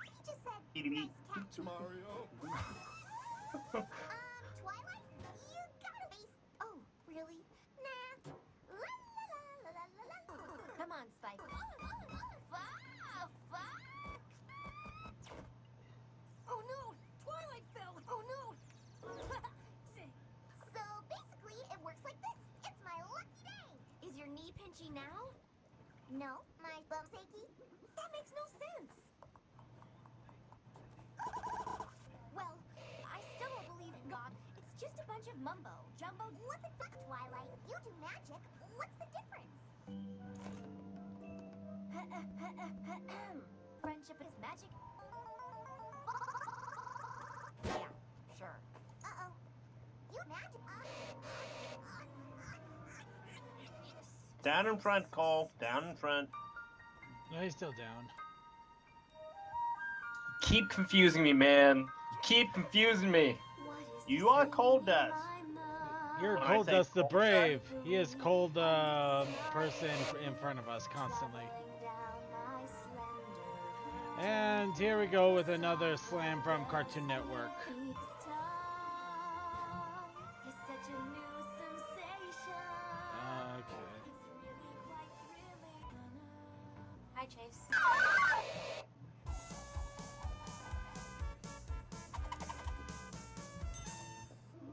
He just said, nice catch. Mario. Twilight? You gotta face. Oh, really? Nah. La la la la la la. Come on, Spike. Fuck! Oh no! Twilight fell! Oh no! So basically, it works like this. It's my lucky day. Is your knee pinchy now? No, my bum's achy. That makes no sense. Well, I still don't believe in God. It's just a bunch of mumbo jumbo. What the fuck, Twilight? You do magic. What's the difference? Friendship is magic. Yeah, sure. Uh-oh. You magic. Down in front, Cole. Down in front. No, he's still down. Keep confusing me, man. Keep confusing me. You are Cold Dust. You're When I Cold say Dust the Cold Brave. He is cold person in front of us constantly. And here we go with another slam from Cartoon Network. Hi, Chase.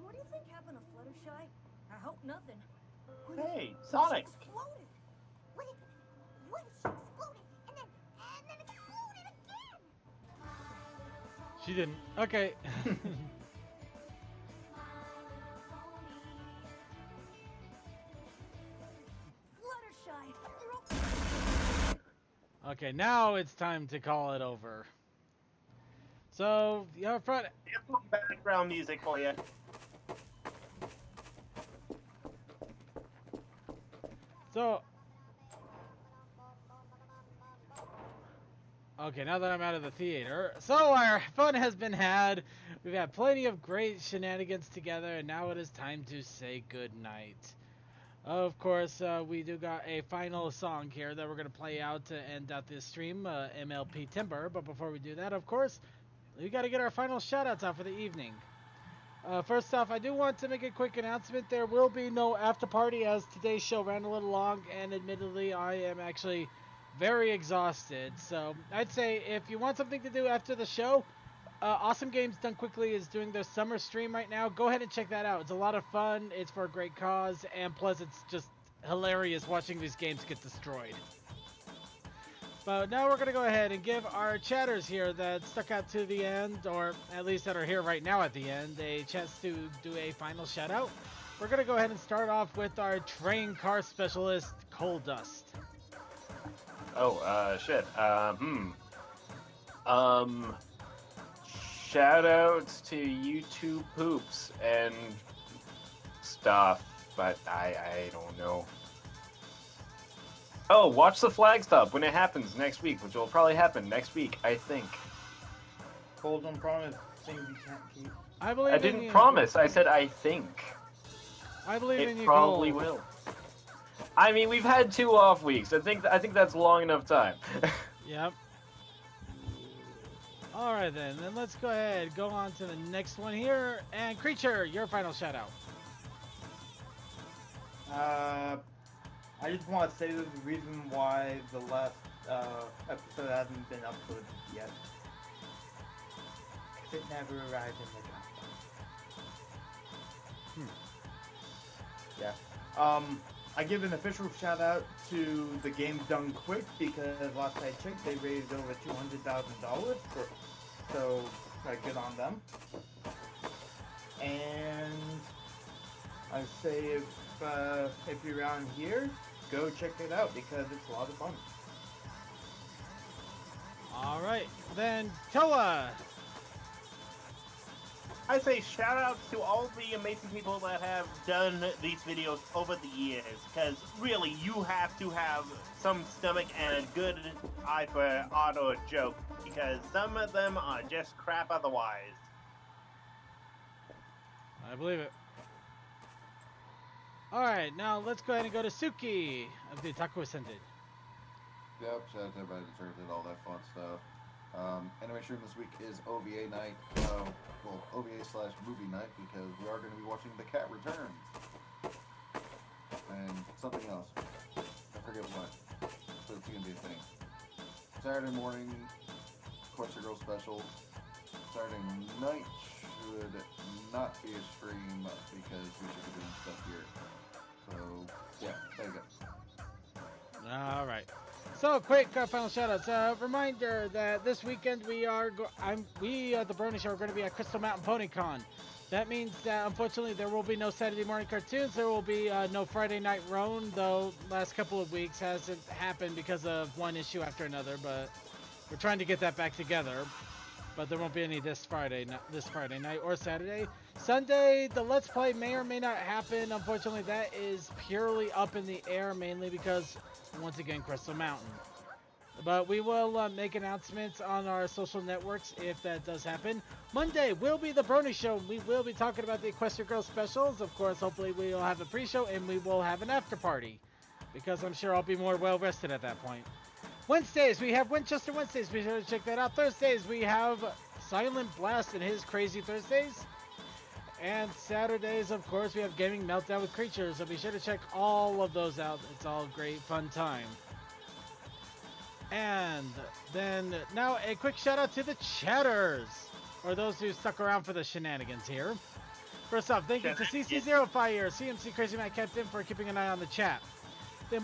What do you think happened to Fluttershy? I hope nothing. Hey, Sonic. Exploded. What if she exploded and then exploded again? She didn't. Okay. Fluttershy, Okay, now it's time to call it over. So, yeah, front. Here's some background music for you. So, okay, now that I'm out of the theater, so our fun has been had. We've had plenty of great shenanigans together, and now it is time to say good night. Of course, we do got a final song here that we're going to play out to end out this stream, MLP Timber. But before we do that, of course, we got to get our final shout-outs out for the evening. First off, I do want to make a quick announcement. There will be no after party as today's show ran a little long, and admittedly, I am actually very exhausted. So I'd say if you want something to do after the show, Awesome Games Done Quickly is doing their summer stream right now. Go ahead and check that out. It's a lot of fun. It's for a great cause, and plus it's just hilarious watching these games get destroyed. But now we're going to go ahead and give our chatters here that stuck out to the end, or at least that are here right now at the end, a chance to do a final shout out. We're going to go ahead and start off with our train car specialist, Coal Dust. Oh, shit. Shout outs to YouTube poops and stuff, but I don't know. Oh, watch the flag stop when it happens next week, which will probably happen next week, I think. Cold don't promise things you can't keep. I didn't promise. I said I think. I believe in you. It probably will. I mean, we've had 2 off weeks. I think that's long enough time. Yep. All right then let's go ahead, go on to the next one here, and Creature, your final shout out. I just want to say the reason why the last episode hasn't been uploaded yet. Because it never arrived in the Dropbox. Yeah. I give an official shout out to the Games Done Quick because last I checked they raised over $200,000 so good on them. And I say if you're around here, go check it out because it's a lot of fun. All right, then Toa. I say shout out to all the amazing people that have done these videos over the years, because really you have to have some stomach and a good eye for art or joke, because some of them are just crap otherwise. I believe it. Alright, now let's go ahead and go to Suki of the Otaku Ascended. Yep, shout out to everybody that deserves it, all that fun stuff. Anime stream this week is OVA night, well, OVA/movie night, because we are going to be watching The Cat Returns. And something else. I forget what. But it's going to be a thing. Saturday morning, Question Girl special. Saturday night should not be a stream because we should be doing stuff here. So, yeah, there you go. Alright. So, quick final shoutouts. Reminder that this weekend we at the Brony Show are going to be at Crystal Mountain PonyCon. That means that unfortunately there will be no Saturday morning cartoons. There will be no Friday night Roan, though last couple of weeks hasn't happened because of one issue after another. But we're trying to get that back together. But there won't be any this Friday night or Saturday. Sunday, the Let's Play may or may not happen. Unfortunately, that is purely up in the air, mainly because, once again, Crystal Mountain. But we will make announcements on our social networks if that does happen. Monday will be the Brony Show. We will be talking about the Equestria Girls specials. Of course, hopefully we will have a pre-show and we will have an after party. Because I'm sure I'll be more well-rested at that point. Wednesdays, we have Winchester Wednesdays. Be sure to check that out. Thursdays, we have Silent Blast and his Crazy Thursdays. And Saturdays, of course, we have Gaming Meltdown with Creatures. So be sure to check all of those out. It's all great fun time. And then now a quick shout out to the chatters, or those who stuck around for the shenanigans here. First off, thank you to CC0 Fire, CMC Crazy Man Captain for keeping an eye on the chat. Then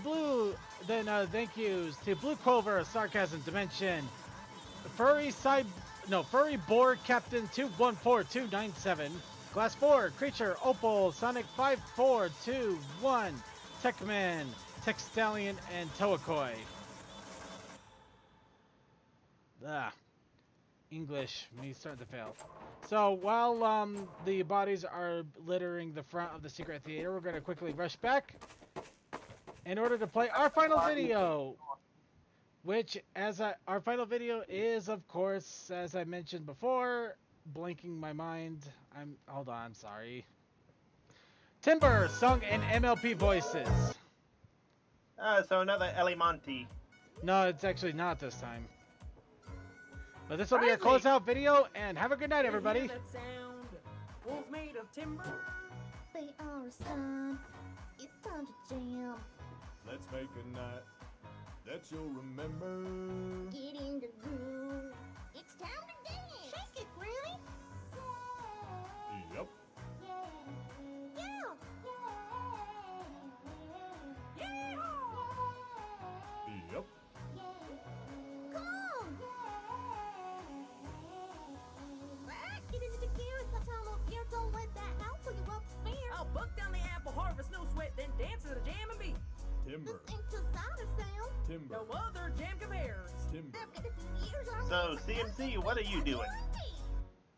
thank yous to Blue Clover, Sarcasm Dimension, Furry Boar Captain 214297, Glass 4, Creature, Opal, Sonic 5421, Techman, Textalion, and Toakoi. English, me starting to fail. So while the bodies are littering the front of the secret theater, we're going to quickly rush back in order to play our final video, which our final video is, of course, as I mentioned before, blanking my mind. Hold on, I'm sorry. Timber, sung in MLP voices. So another Elimonti. No, it's actually not this time. But this will be our closeout video, and have a good night, everybody. That sound? Wolves made of timber. They are a sign. It's time to jam. Let's make a night that you'll remember. Get in the groove. It's time to dance. Shake it, Granny. Yep. Yeah. Yep. Come on. Get into the gear. It's that time of year. Don't let that out till you up spare. I'll buck down the apple harvest, no sweat, then dance to the jam and beat. Timber. This ain't just cider sound. Timber. No other jam compares. Timber. I've got a few years on So CMC, what are you doing?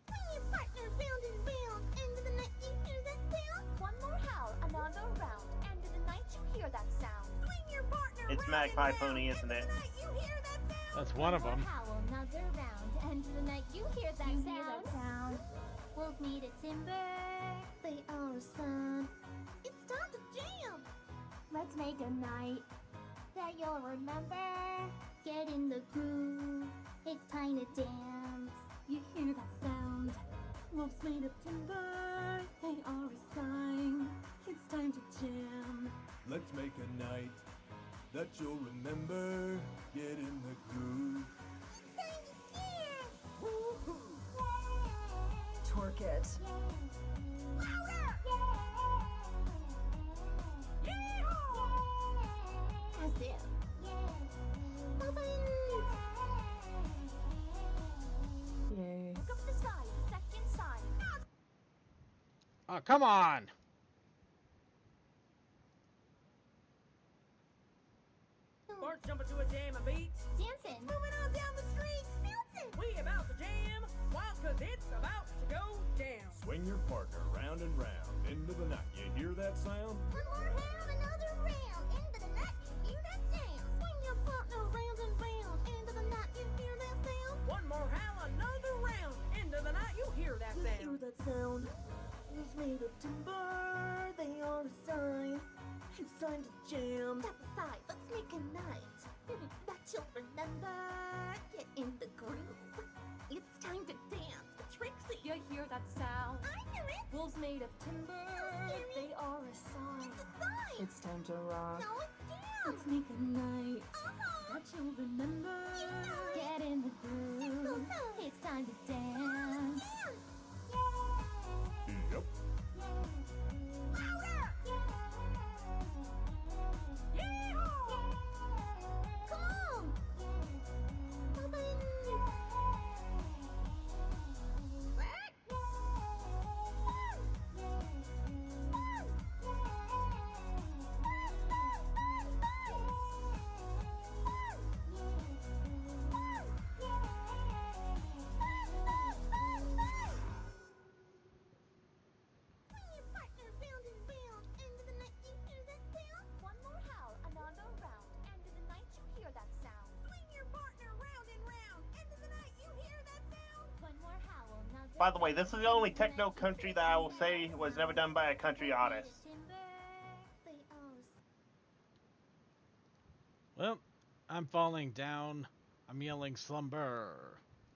Swing your partner round and round. End of the night, you hear that sound? One more howl, another round. End of the night, you hear that sound. Swing your partner It's round and Magpie round. Pony, isn't it? End of the night, you hear that sound? That's one of them. Howl, another round. End of the night, you hear that sound? Wolves meet at timber. They are a sign. It's time to jam. Let's make a night that you'll remember. Get in the groove. It's time to dance. You hear that sound? Wolves made of timber. They are a sign. It's time to jam. Let's make a night that you'll remember. Get in the groove. Time to jam. Woohoo! Twerk it. Louder. That's it. Yay. Look up at the sky, the second sign. Oh, come on. Bart jumping to a jam and beat. Dancing. Moving on down the street. Bouncing. We about to jam. Wild cause it's about to go down. Swing your partner round and round. Into the night. You hear that sound? One more round, another round. Into the night, you hear that sound. Swing your partner round and round. Into the night, you hear that sound. One more howl, another round. Into the night, you hear that sound. You hear that sound? It's made of timber. They are a sign. It's time to jam. Step aside, let's make a night that you'll remember. Get in the groove. It's time to dance. Trixie. You hear that sound? I hear it. Wolves made of timber. They are a sign. It's a sign. It's time to rock. Now let's dance. Let's make a night that you'll remember. Get in the groove. It's time to dance. Yep. One more howl, another round. End of the night, you hear that sound. Swing your partner round and round. End of the night, you hear that sound. One more howl, another. By the way, this is the only techno country that I will say was never done by a country artist. Well, I'm falling down. I'm yelling slumber.